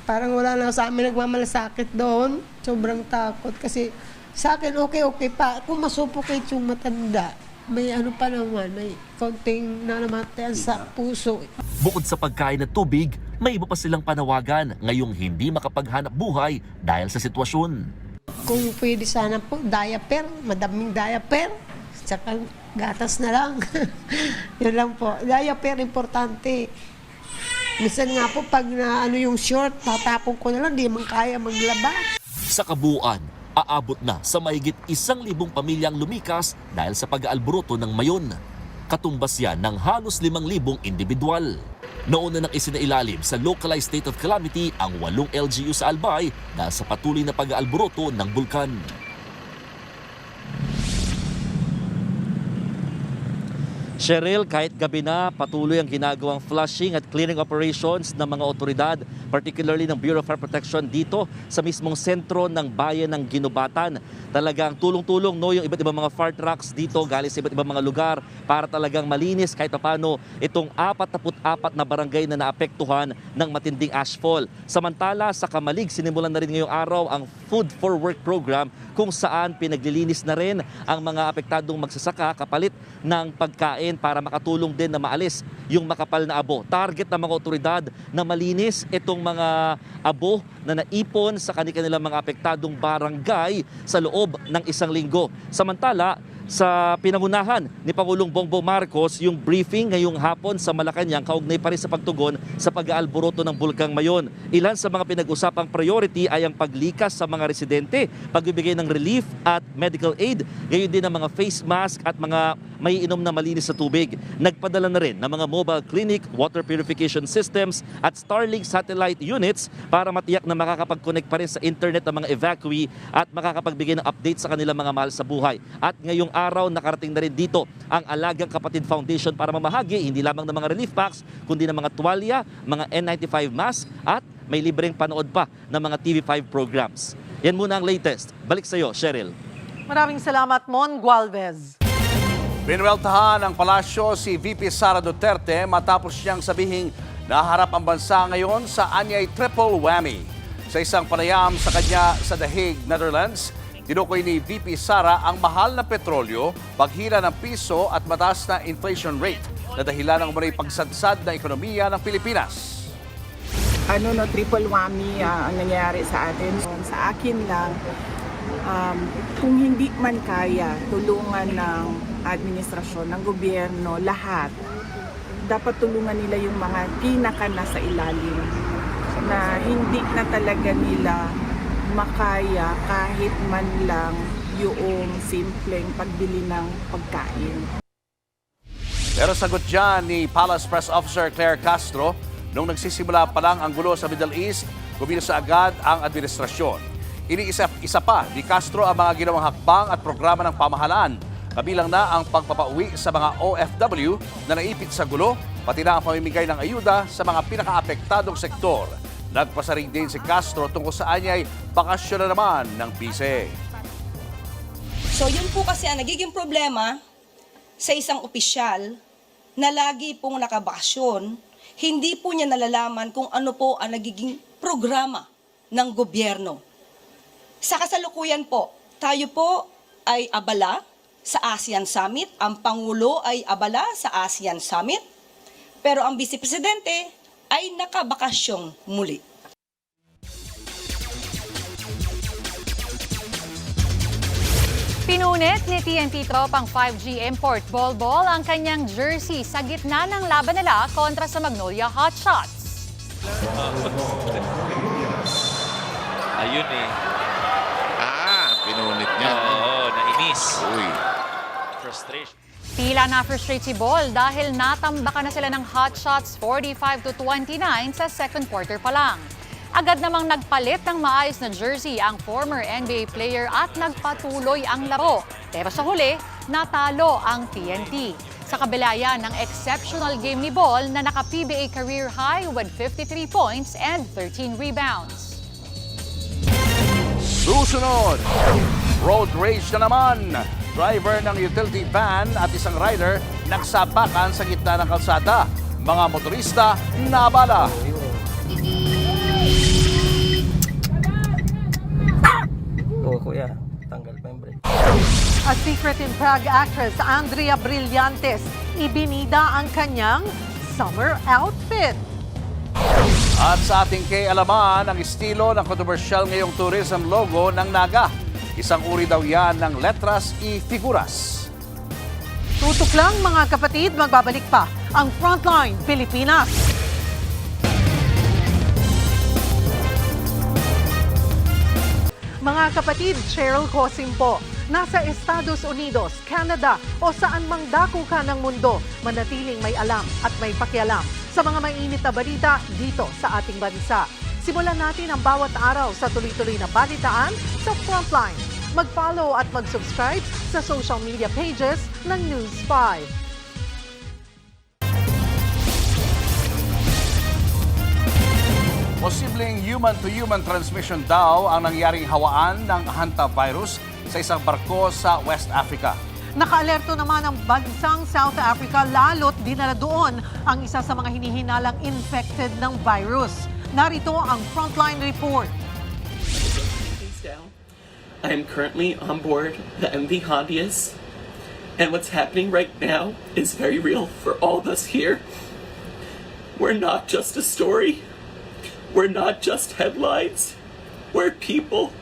Parang wala na sa amin nagmamalasakit doon. Sobrang takot kasi sa akin okay pa. Kung masuffocate yung matanda, may ano pa naman, may konting nanamatayan sa puso. Bukod sa pagkain at tubig, may iba pa silang panawagan ngayong hindi makapaghanap buhay dahil sa sitwasyon. Kung pwede sana po, diaper, madaming diaper, tsaka gatas na lang. Yun lang po. Diaper, importante. Minsan nga po, pag yung short, tatapon ko na lang, di man kaya maglaba. Sa kabuuan, aabot na sa mahigit 1,000 pamilyang lumikas dahil sa pag-aalboroto ng Mayon. Katumbas yan ng halos 5,000 individual. Nauna nang isinailalim sa localized state of calamity ang 8 LGU sa Albay dahil sa patuloy na pag-aalboroto ng bulkan. Cheryl, kahit gabi na, patuloy ang ginagawang flushing at clearing operations ng mga otoridad, particularly ng Bureau of Fire Protection dito sa mismong sentro ng bayan ng Ginubatan. Talagang tulong-tulong yung iba't ibang mga fire trucks dito galing sa iba't ibang mga lugar para talagang malinis kahit paano itong 44 na barangay na naapektuhan ng matinding ashfall. Samantala, sa Kamalig, sinimulan na rin ngayong araw ang Food for Work program kung saan pinaglilinis na rin ang mga apektadong magsasaka kapalit ng pagkain para makatulong din na maalis yung makapal na abo. Target ng mga otoridad na malinis itong mga abo na naipon sa kanilang mga apektadong barangay sa loob ng 1 linggo. Samantala, sa pinangunahan ni Pangulong Bongbong Marcos yung briefing ngayong hapon sa Malacanang kaugnay pa rin sa pagtugon sa pag-aalboroto ng Bulkang Mayon. Ilan sa mga pinag-usapang priority ay ang paglikas sa mga residente, pagbibigay ng relief at medical aid, gayon din ang mga face mask at mga maiinom na malinis sa tubig. Nagpadala na rin ng mga mobile clinic, water purification systems at Starlink satellite units para matiyak na makakapag-connect pa rin sa internet ang mga evacuee at makakapagbigay ng update sa kanilang mga mahal sa buhay. At ngayong araw, nakarating na rin dito ang Alagang Kapatid Foundation para mamahagi hindi lamang ng mga relief packs, kundi ng mga tuwalya, mga N95 mask at may libreng panood pa ng mga TV5 programs. Yan muna ang latest. Balik sa iyo, Cheryl. Maraming salamat, Mon Gualvez. Pinweltahan ng palasyo si VP Sara Duterte matapos siyang sabihing naharap ang bansa ngayon sa anyay triple whammy. Sa isang panayam sa kanya sa The Hague, Netherlands, tinukoy ni VP Sara ang mahal na petrolyo, paghila ng piso at mataas na inflation rate na dahilan ng umano'y pagsadsad na ekonomiya ng Pilipinas. Triple whammy ang nangyayari sa atin. Sa akin lang, kung hindi man kaya tulungan ng administrasyon, ng gobyerno, lahat, dapat tulungan nila yung mga pinaka nasa ilalim na hindi na talaga nila makaya kahit man lang yung simpleng pagbili ng pagkain. Pero sagot dyan ni Palace Press Officer Claire Castro, nung nagsisimula pa lang ang gulo sa Middle East, kumilos agad ang administrasyon. Iniisa pa ni Castro ang mga ginawang hakbang at programa ng pamahalaan. Kabilang na ang pagpapauwi sa mga OFW na naipit sa gulo, pati na ang pamimigay ng ayuda sa mga pinakaapektadong sektor. Nagpasaring din si Castro tungkol sa anyay bakasyon na naman ng PISE. So yun po kasi ang nagiging problema sa isang opisyal na lagi pong nakabakasyon, hindi po niya nalalaman kung ano po ang nagiging programa ng gobyerno. Sa kasalukuyan po, tayo po ay abala sa ASEAN Summit, ang Pangulo ay abala sa ASEAN Summit, pero ang Vice Presidente ay nakabakasyong muli. Pinunit ni TNT Tropang 5G Import Bolbol ang kanyang jersey sa gitna ng laban nila kontra sa Magnolia Hotshots. Ayun eh. Pinunit niya. Oo, nainis. Uy. Frustration. Tila na-frustrate si Bol dahil natambakan na sila ng Hotshots 45-29 sa second quarter pa lang. Agad namang nagpalit ng maayos na jersey ang former NBA player at nagpatuloy ang laro. Pero sa huli, natalo ang TNT. Sa kabila yan ng exceptional game ni Bol na naka-PBA career high with 53 points and 13 rebounds. Susunod, road rage na naman. Driver ng utility van at isang rider nagsapakan sa gitna ng kalsada. Mga motorista naabala. Kuya, tanggal pa yung brake. A secret in Prague actress Andrea Brillantes ibinida ang kanyang summer outfit. At sa ating K-alaman, ang estilo ng controversial ngayong tourism logo ng Naga. Isang uri daw yan ng letras y figuras. Tutok lang mga kapatid, magbabalik pa ang Frontline Pilipinas. Mga kapatid, Cheryl Cosim po. Nasa Estados Unidos, Canada o saan mang dako ka ng mundo, manatiling may alam at may pakialam sa mga mainit na balita dito sa ating bansa. Simulan natin ang bawat araw sa tuloy-tuloy na balitaan sa Frontline. Mag-follow at mag-subscribe sa social media pages ng News 5. Posibleng human-to-human transmission daw ang nangyaring hawaan ng hantavirus sa isang barko sa West Africa. Nakaalerto naman ang bansang South Africa lalo't dinala doon ang isa sa mga hinihinalang infected ng virus. Narito ang Frontline Report. I am currently on board the MV Hondias, and what's happening right now is very real for all of us here. We're not just a story. We're not just headlines. We're people.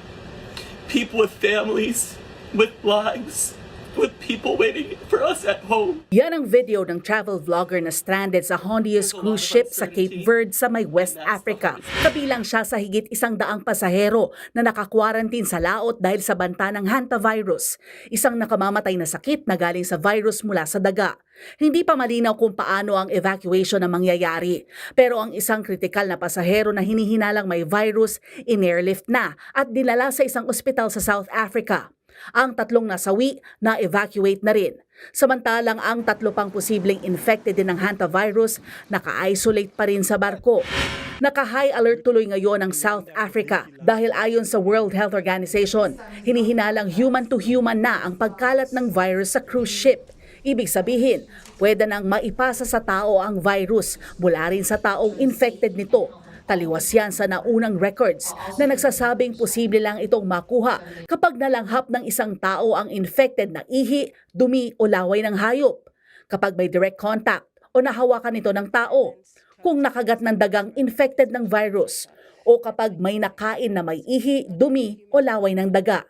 People with families, with lives, with people waiting for us at home. Yan ang video ng travel vlogger na stranded sa Hondias cruise ship sa Cape Verde sa may West Africa. Kabilang siya sa higit 100 pasahero na naka-quarantine sa laot dahil sa banta ng hantavirus, isang nakamamatay na sakit na galing sa virus mula sa daga. Hindi pa malinaw kung paano ang evacuation na mangyayari. Pero ang isang kritikal na pasahero na hinihinalang may virus, in-airlift na at dinala sa isang ospital sa South Africa. Ang 3 nasawi na evacuate na rin. Samantalang ang 3 pang posibleng infected din ng hantavirus naka-isolate pa rin sa barko. Naka-high alert tuloy ngayon ang South Africa dahil ayon sa World Health Organization, hinihinalang human-to-human na ang pagkalat ng virus sa cruise ship. Ibig sabihin, pwede nang maipasa sa tao ang virus mula rin sa taong infected nito. Taliwas yan sa naunang records na nagsasabing posible lang itong makuha kapag nalanghap ng isang tao ang infected na ihi, dumi o laway ng hayop, kapag may direct contact o nahawakan ito ng tao, kung nakagat ng dagang infected ng virus, o kapag may nakain na may ihi, dumi o laway ng daga.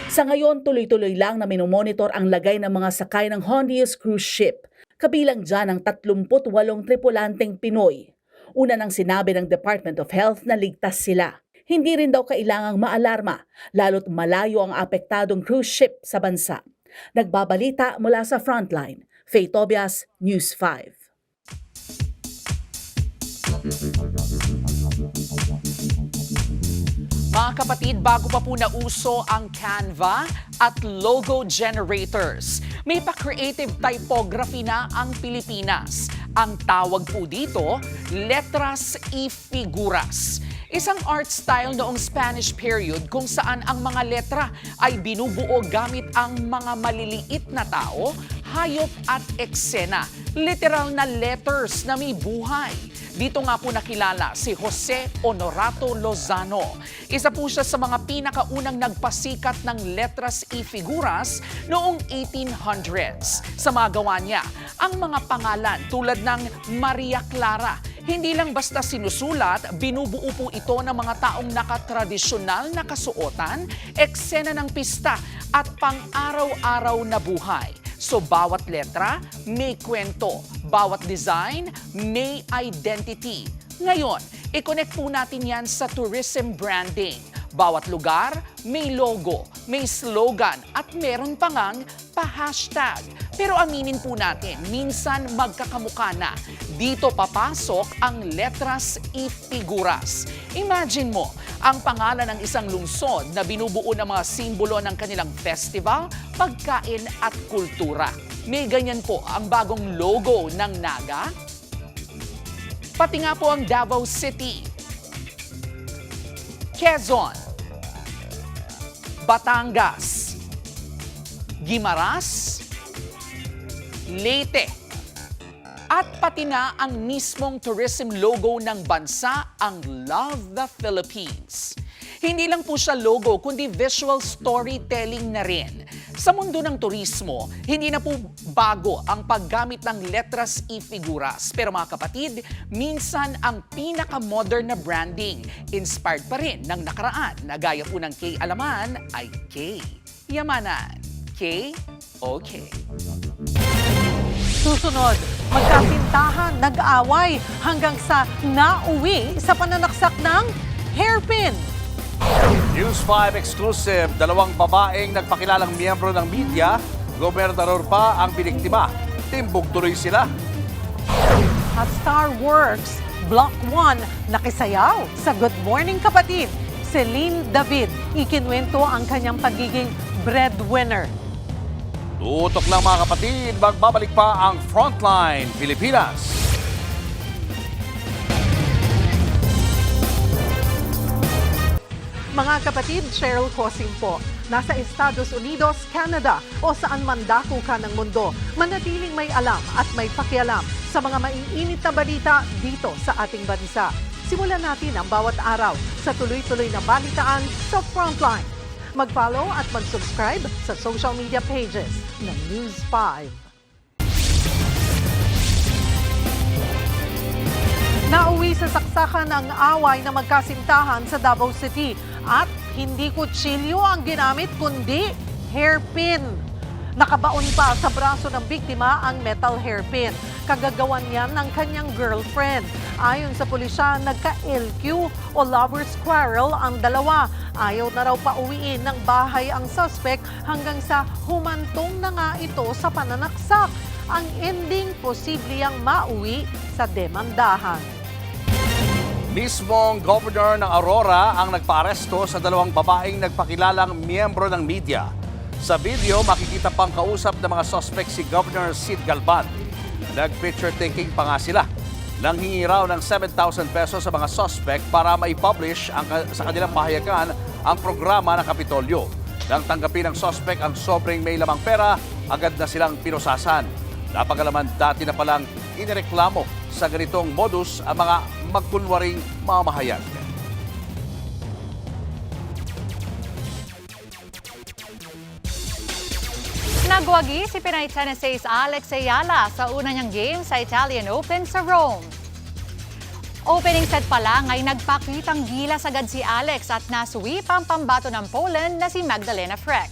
Sa ngayon, tuloy-tuloy lang na minomonitor ang lagay ng mga sakay ng Hondius cruise ship. Kabilang dyan ang 38 tripulanteng Pinoy. Una nang sinabi ng Department of Health na ligtas sila. Hindi rin daw kailangang maalarma, lalo't malayo ang apektadong cruise ship sa bansa. Nagbabalita mula sa Frontline, Faye Tobias, News 5. Mga kapatid, bago pa po nauso ang Canva at logo generators, may pa-creative typography na ang Pilipinas. Ang tawag po dito, letras y figuras. Isang art style noong Spanish period kung saan ang mga letra ay binubuo gamit ang mga maliliit na tao, hayop at eksena. Literal na letters na may buhay. Dito nga po nakilala si Jose Honorato Lozano. Isa po siya sa mga pinakaunang nagpasikat ng letras y figuras noong 1800s. Sa mga gawa niya, ang mga pangalan tulad ng Maria Clara, hindi lang basta sinusulat, binubuo po ito ng mga taong nakatradisyonal na kasuotan, eksena ng pista at pang-araw-araw na buhay. So bawat letra may kwento, bawat design may identity. Ngayon, i-connect po natin yan sa tourism branding. Bawat lugar may logo, may slogan at meron pa ngang pa-hashtag. Pero aminin po natin, minsan magkakamukha na. Dito papasok ang letras y figuras. Imagine mo, ang pangalan ng isang lungsod na binubuo ng mga simbolo ng kanilang festival, pagkain at kultura. May ganyan po ang bagong logo ng Naga. Pati nga po ang Davao City, Quezon, Batangas, Guimaras, Leyte, at pati na ang mismong tourism logo ng bansa, ang Love the Philippines. Hindi lang po siya logo, kundi visual storytelling na rin. Sa mundo ng turismo, hindi na po bago ang paggamit ng letras y figuras. Pero mga kapatid, minsan ang pinaka-modern na branding, inspired pa rin ng nakaraan na gaya po ng K Alaman ay K Yamanan. K, okay. Susunod, magkasintahan, nag-away hanggang sa nauwi sa pananaksak ng hairpin. News 5 exclusive, dalawang babaeng nagpakilalang miyembro ng media, gobernador pa ang biniktima. Timbog tuloy sila. At Star Works, Block 1, nakisayaw sa Good Morning Kapatid. Celine David, ikinwento ang kanyang pagiging breadwinner. Tutok lang mga kapatid, magbabalik pa ang Frontline Pilipinas. Mga kapatid, Cheryl Cosing po. Nasa Estados Unidos, Canada o saan man dako ka ng mundo, manatiling may alam at may pakialam sa mga maiinit na balita dito sa ating bansa. Simulan natin ang bawat araw sa tuloy-tuloy na balitaan sa Frontline. Mag-follow at mag-subscribe sa social media pages ng News 5. Nauwi sa saksakan ng away na magkasintahan sa Davao City at hindi kutsilyo ang ginamit kundi hairpin. Nakabaon pa sa braso ng biktima ang metal hairpin. Kagagawan niyan ng kanyang girlfriend. Ayon sa pulisya, nagka-LQ o lover's quarrel ang dalawa. Ayaw na raw pauwiin ng bahay ang suspect hanggang sa humantong na nga ito sa pananaksak. Ang ending, posibleng mauwi sa demandahan. Mismong governor ng Aurora ang nagpaaresto sa dalawang babaeng nagpakilalang miyembro ng media. Sa video, makikita pang kausap ng mga suspect si Governor Sid Galban. Nag-picture taking pa nga sila. Nanghingi raw ng 7,000 pesos sa mga suspect para maipublish sa kanilang pahayagan ang programa ng Kapitolyo. Nang tanggapin ng suspect ang sobrang may lamang pera, agad na silang pinusasan. Napagalaman dati na palang inireklamo sa ganitong modus ang mga magkunwaring mamahayag. Nagwagi si Pinay tennis ace Alex Ayala sa una niyang game sa Italian Open sa Rome. Opening set pa lang ay nagpakitang gilas agad si Alex at nasuwi ang pambato ng Poland na si Magdalena Frek.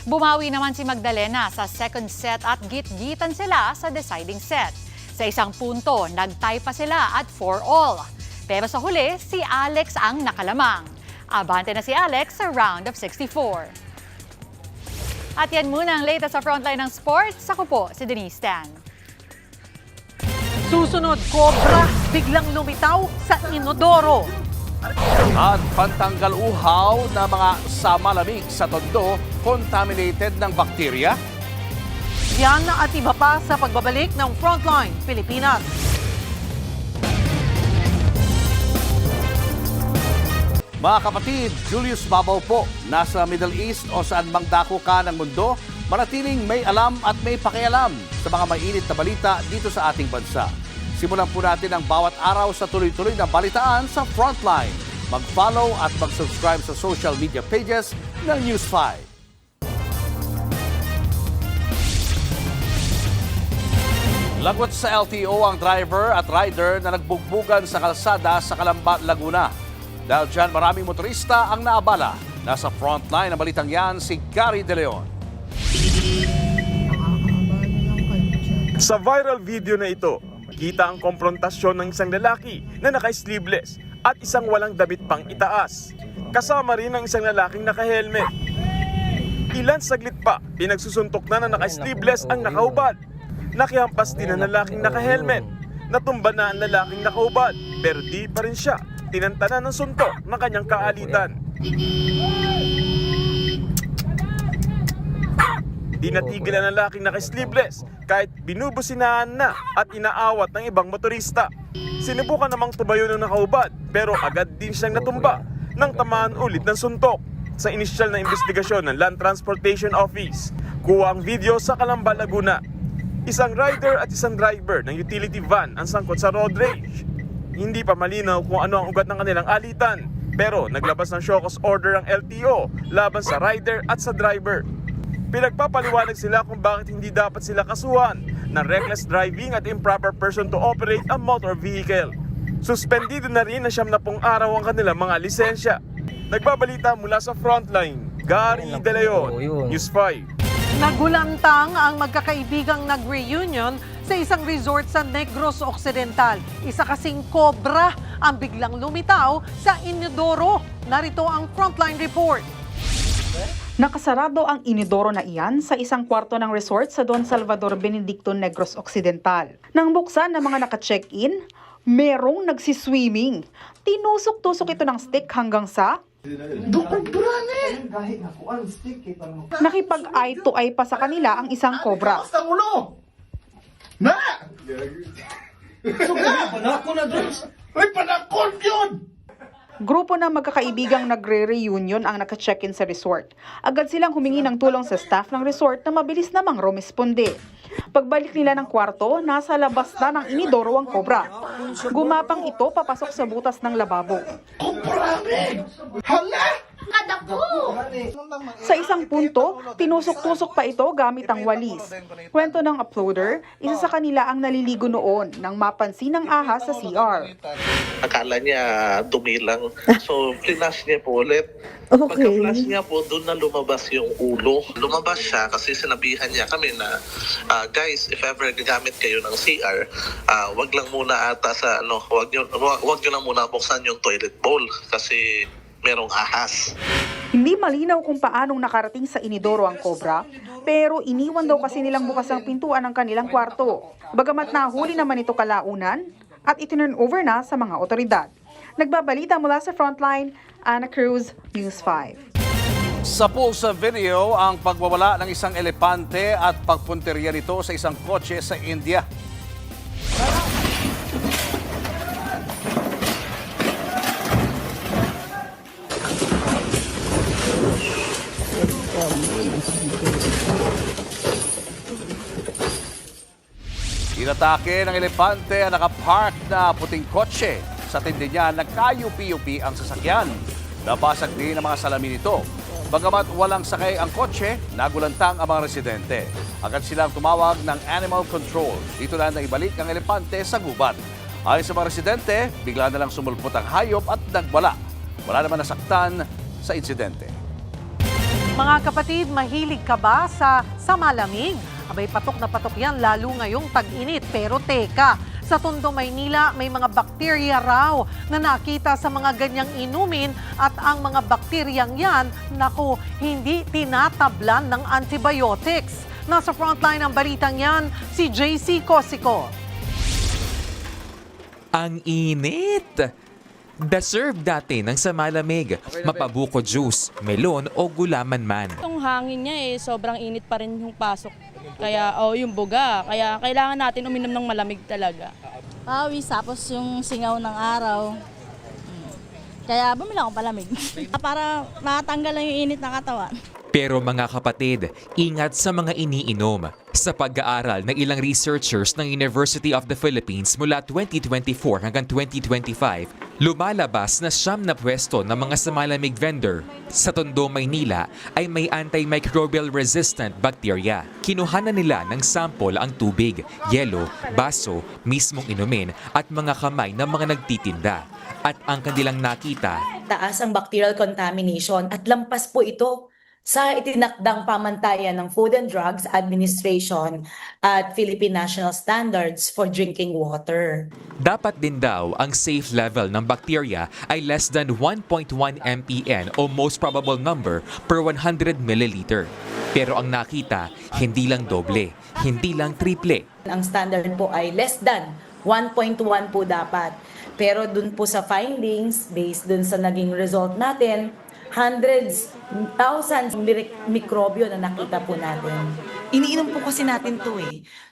Bumawi naman si Magdalena sa second set at git-gitan sila sa deciding set. Sa isang punto, nag-tie pa sila at 4-all. Pero sa huli, si Alex ang nakalamang. Abante na si Alex sa round of 64. At yan muna ang latest sa frontline ng sports. Ako po si Denise Tan. Susunod, cobra biglang lumitaw sa inodoro. At pantanggal uhaw na mga samalamig sa tondo contaminated ng bakterya. Yan at iba pa sa pagbabalik ng Frontline Pilipinas. Mga kapatid, Julius Babaw po, nasa Middle East o saan mang dako ka ng mundo, manatiling may alam at may pakialam sa mga mainit na balita dito sa ating bansa. Simulan po natin ang bawat araw sa tuloy-tuloy na balitaan sa Frontline. Mag-follow at mag-subscribe sa social media pages ng News 5. Lagwat sa LTO ang driver at rider na nagbugbugan sa kalsada sa Calamba, Laguna. Dahil dyan maraming motorista ang naabala. Nasa frontline ng balitang yan si Gary De Leon. Sa viral video na ito, kita ang komprontasyon ng isang lalaki na naka-sleeveless at isang walang damit pang itaas. Kasama rin ang isang lalaking naka-helmet. Ilan saglit pa, pinagsusuntok na naka-sleeveless ang nakahubad. Nakihampas din ang lalaking naka-helmet. Natumba na ang lalaking nakahubad, pero di pa rin siya tinantanan ng suntok ng kanyang kaalitan. Di natigil ang lalaking naka-sleeveless kahit binubusinahan na at inaawat ng ibang motorista. Sinubukan namang tumayo ng nakahubad pero agad din siyang natumba nang tamaan ulit ng suntok. Sa inisyal na investigasyon ng Land Transportation Office, kuha ang video sa Calamba, Laguna. Isang rider at isang driver ng utility van ang sangkot sa road rage. Hindi pa malinaw kung ano ang ugat ng kanilang alitan, pero naglabas ng show cause order ang LTO laban sa rider at sa driver. Pinagpapaliwanag sila kung bakit hindi dapat sila kasuhan ng reckless driving at improper person to operate a motor vehicle. Suspendido na rin na 70 araw ang kanilang mga lisensya. Nagbabalita mula sa Frontline, Gary De Leon, News 5. Nagulantang ang magkakaibigang nag-reunion sa isang resort sa Negros Occidental. Isa kasing cobra ang biglang lumitaw sa inodoro. Narito ang Frontline Report. Nakasarado ang inodoro na iyan sa isang kwarto ng resort sa Don Salvador Benedicto, Negros Occidental. Nang buksan ng mga naka-check-in, merong nagsiswimming. Tinusok-tusok ito ng stick hanggang sa nakipag-eye to eye pa sa kanila ang isang cobra. Grupo ng magkakaibigang nagre-reunion ang naka-check-in sa resort. Agad silang humingi ng tulong sa staff ng resort na mabilis namang rumesponde. Pagbalik nila ng kwarto, nasa labas na ng inidoro ang cobra. Gumapang ito papasok sa butas ng lababo. Sa isang punto, tinusok-tusok pa ito gamit ang walis. Kwento ng uploader, isa sa kanila ang naliligo noon nang mapansin ng ahas sa CR. Akala niya dumilang, so flash niya po ulit. Pagka-flash niya po, doon na lumabas yung ulo. Lumabas siya kasi sinabihan niya kami na, guys, if ever gagamit kayo ng CR, wag lang muna ata sa, wag nyo lang muna buksan yung toilet bowl kasi merong ahas. Hindi malinaw kung paanong nakarating sa inidoro ang cobra, pero iniwan daw kasi nilang bukas ang pintuan ng kanilang kwarto. Bagamat nahuli naman ito kalaunan at itinurn over na sa mga otoridad. Nagbabalita mula sa Frontline, Ana Cruz, News 5. Sa pulsa video ang pagwawala ng isang elepante at pagpunteriya nito sa isang kotse sa India. Inatake ng elepante ang nakapark na puting kotse. Sa tindi niya, nagkayupi-yupi ang sasakyan. Nabasag din ang mga salamin nito. Bagamat walang sakay ang kotse, nagulantang ang mga residente. Agad silang tumawag ng animal control. Dito na naibalik ang elepante sa gubat. Ayon sa mga residente, bigla na lang sumulpot ang hayop at nagwala. Wala naman nasaktan sa insidente. Mga kapatid, mahilig ka ba sa malamig? Abay, patok na patok yan, lalo ngayong tag-init. Pero teka, sa Tondo, Maynila, may mga bakterya raw na nakita sa mga ganyang inumin at ang mga bakteryang yan, naku, hindi tinatablan ng antibiotics. Nasa frontline ng balitang yan, si JC Cosico. Ang init! Deserve dati ng sa malamig, mapabuko juice, melon o gulaman man. Itong hangin niya sobrang init pa rin yung pasok. Kaya yung buga, kaya kailangan natin uminom ng malamig talaga. Pawis, tapos yung singaw ng araw. Kaya bumili akong palamig. Para matanggal lang yung init ng katawan. Pero mga kapatid, ingat sa mga iniinom. Sa pag-aaral ng ilang researchers ng University of the Philippines mula 2024 hanggang 2025, lumalabas na 9 na pwesto ng mga samalamig vendor sa Tondo, Maynila ay may antimicrobial resistant bacteria. Kinuhanan nila ng sample ang tubig, yelo, baso, mismong inumin at mga kamay ng mga nagtitinda. At ang kanilang nakita, taas ang bacterial contamination at lampas po ito sa itinakdang pamantayan ng Food and Drugs Administration at Philippine National Standards for Drinking Water. dapat din daw ang safe level ng bacteria ay less than 1.1 mpn o most probable number per 100 milliliter. Pero ang nakita, hindi lang doble, hindi lang triple. Ang standard po ay less than 1.1 po dapat. Pero dun po sa findings, based dun sa naging result natin, hundreds, thousands mikrobyo na nakita po natin. Iniinom po kasi natin to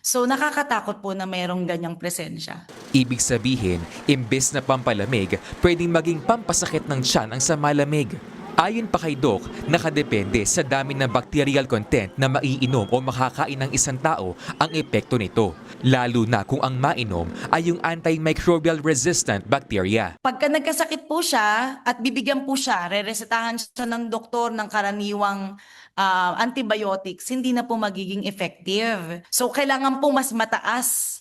So nakakatakot po na mayroong ganyang presensya. Ibig sabihin, imbes na pampalamig, pwedeng maging pampasakit ng tiyan ang sa malamig. Ayon pa kay Doc, nakadepende sa dami ng bacterial content na maiinom o makakain ng isang tao ang epekto nito. Lalo na kung ang mainom ay yung antimicrobial resistant bacteria. Pagka nagkasakit po siya at bibigyan po siya, re-resetahan siya ng doktor ng karaniwang antibiotics, hindi na po magiging effective. So kailangan po mas mataas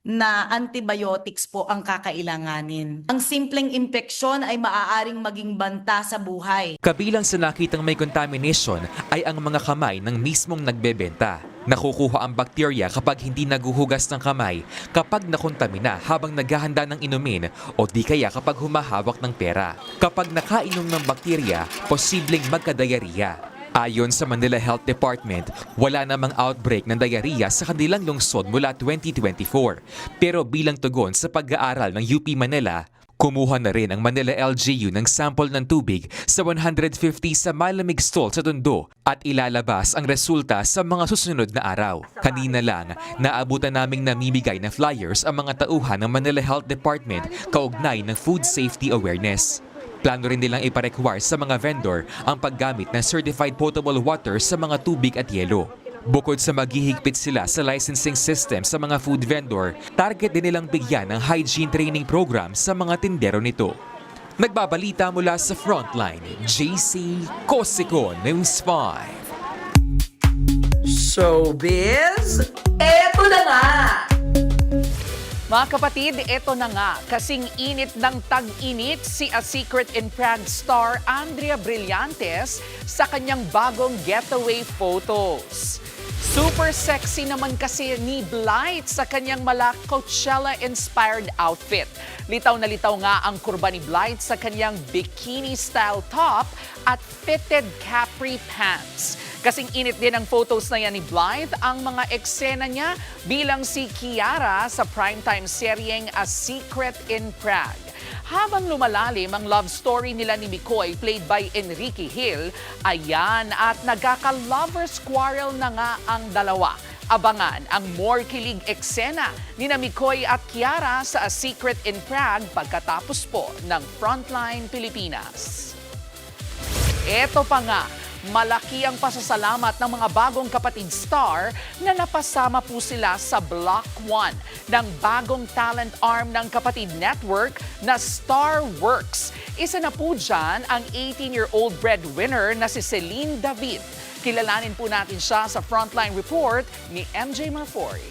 na antibiotics po ang kakailanganin. Ang simpleng impeksyon ay maaaring maging banta sa buhay. Kabilang sa nakitang may contamination ay ang mga kamay ng mismong nagbebenta. Nakukuha ang bakterya kapag hindi naguhugas ng kamay, kapag nakontamina habang naghahanda ng inumin o di kaya kapag humahawak ng pera. Kapag nakainom ng bakterya, posibleng magka-diarrhea. Ayon sa Manila Health Department, wala namang outbreak ng diarrhea sa kanilang lungsod mula 2024. Pero bilang tugon sa pag-aaral ng UP Manila, kumuha na rin ang Manila LGU ng sample ng tubig sa 150 sa malamig stall sa Tondo at ilalabas ang resulta sa mga susunod na araw. Kanina lang, naabutan naming namimigay na flyers ang mga tauhan ng Manila Health Department kaugnay ng food safety awareness. Plano rin nilang iparequire sa mga vendor ang paggamit ng certified potable water sa mga tubig at yelo. Bukod sa maghihigpit sila sa licensing system sa mga food vendor, target din nilang bigyan ng hygiene training program sa mga tindero nito. Nagbabalita mula sa Frontline, JC Cosico, News 5. Showbiz, eto na nga! Mga kapatid, eto na nga, kasing init ng tag-init si A Secret in Prague star Andrea Brillantes sa kanyang bagong getaway photos. Super sexy naman kasi ni Blythe sa kanyang mala Coachella-inspired outfit. Litaw na litaw nga ang kurba ni Blythe sa kanyang bikini-style top at fitted capri pants. Kasing init din ang photos na yan ni Blythe ang mga eksena niya bilang si Kiara sa primetime seryeng A Secret in Prague. Habang lumalalim ang love story nila ni Mikoy played by Enrique Hill, ayan at nagkaka-lovers quarrel na nga ang dalawa. Abangan ang more kilig eksena ni Mikoy at Kiara sa A Secret in Prague pagkatapos po ng Frontline Pilipinas. Eto pa nga, malaki ang pasasalamat ng mga bagong kapatid star na napasama po sila sa Block 1 ng bagong talent arm ng Kapatid Network na Starworks. Isa na po dyan ang 18-year-old breadwinner na si Celine David. Kilalanin po natin siya sa Frontline Report ni MJ Marfori.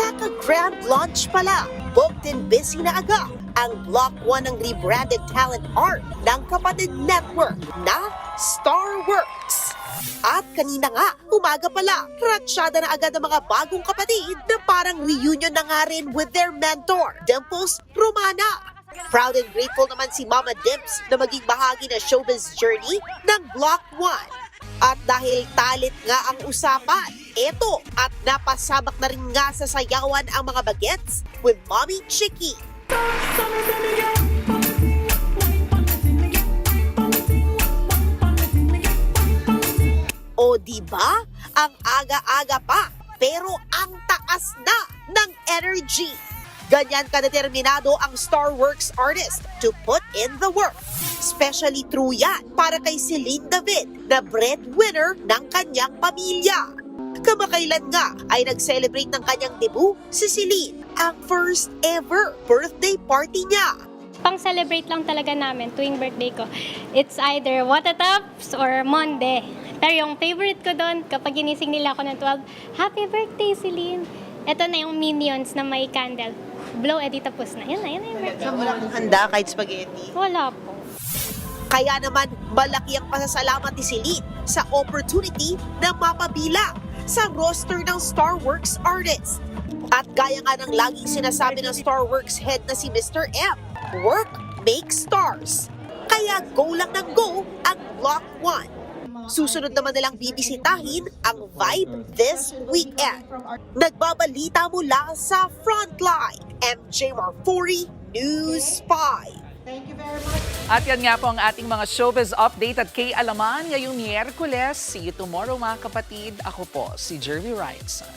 Kaka-grand launch pala, booked and busy na agad ang Block 1 ng rebranded talent arm ng Kapatid Network na Starworks. At kanina nga, umaga pala, ratsyada na agad ang mga bagong kapatid na parang reunion na nga rin with their mentor, Dimples Romana. Proud and grateful naman si Mama Dimps na maging bahagi na showbiz journey ng Block 1. At dahil talent nga ang usapan, eto at napasabak na rin nga sa sayawan ang mga bagets with Mommy Chicky. O diba? Ang aga-aga pa, pero ang taas na ng energy. Ganyan kadeterminado ang Starworks artist to put in the work. Especially true yan para kay Celine David na breadwinner ng kanyang pamilya. Kamakailan nga ay nag-celebrate ng kanyang debut si Celine, ang first ever birthday party niya. Pang-celebrate lang talaga namin tuwing birthday ko. It's either Watatops or Monde. Pero yung favorite ko doon, kapag ginising nila ako ng 12, Happy birthday, Celine! Ito na yung Minions na may candle. Blow, edi tapos na. Yan na yung birthday. So, walang handa kahit spaghetti? Wala po. Kaya naman, malaki ang pasasalamat ni Celine sa opportunity na mapabila sa roster ng Starworks artist. At gaya nga ng laging sinasabi ng Starworks head na si Mr. M, work makes stars. Kaya go lang ng go ang Block 1. Susunod naman nilang bibisitahin ang Vibe this weekend. Nagbabalita mula sa Frontline, MJ Marfori, News 5. Thank you very much. At yan nga po ang ating mga showbiz update at K-Alaman ngayong Miyerkules. See you tomorrow mga kapatid. Ako po si Jervy Wrightson.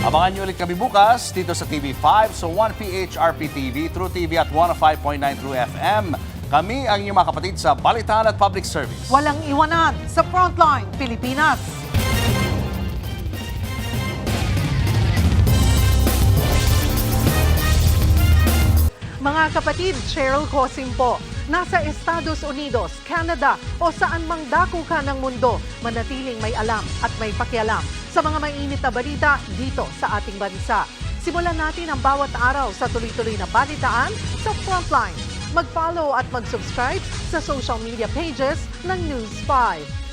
Abangan niyo ulit kami bukas dito sa TV5 sa 1PH RPTV, True TV at 105.9 True FM. Kami ang inyong mga kapatid sa Balitaan at Public Service. Walang iwanan sa Frontline Pilipinas. Mga kapatid, Cheryl Cosim po. Nasa Estados Unidos, Canada o saan mang dako ka ng mundo, manatiling may alam at may pakialam sa mga mainit na balita dito sa ating bansa. Simulan natin ang bawat araw sa tuloy-tuloy na balitaan sa Frontline. Mag-follow at mag-subscribe sa social media pages ng News 5.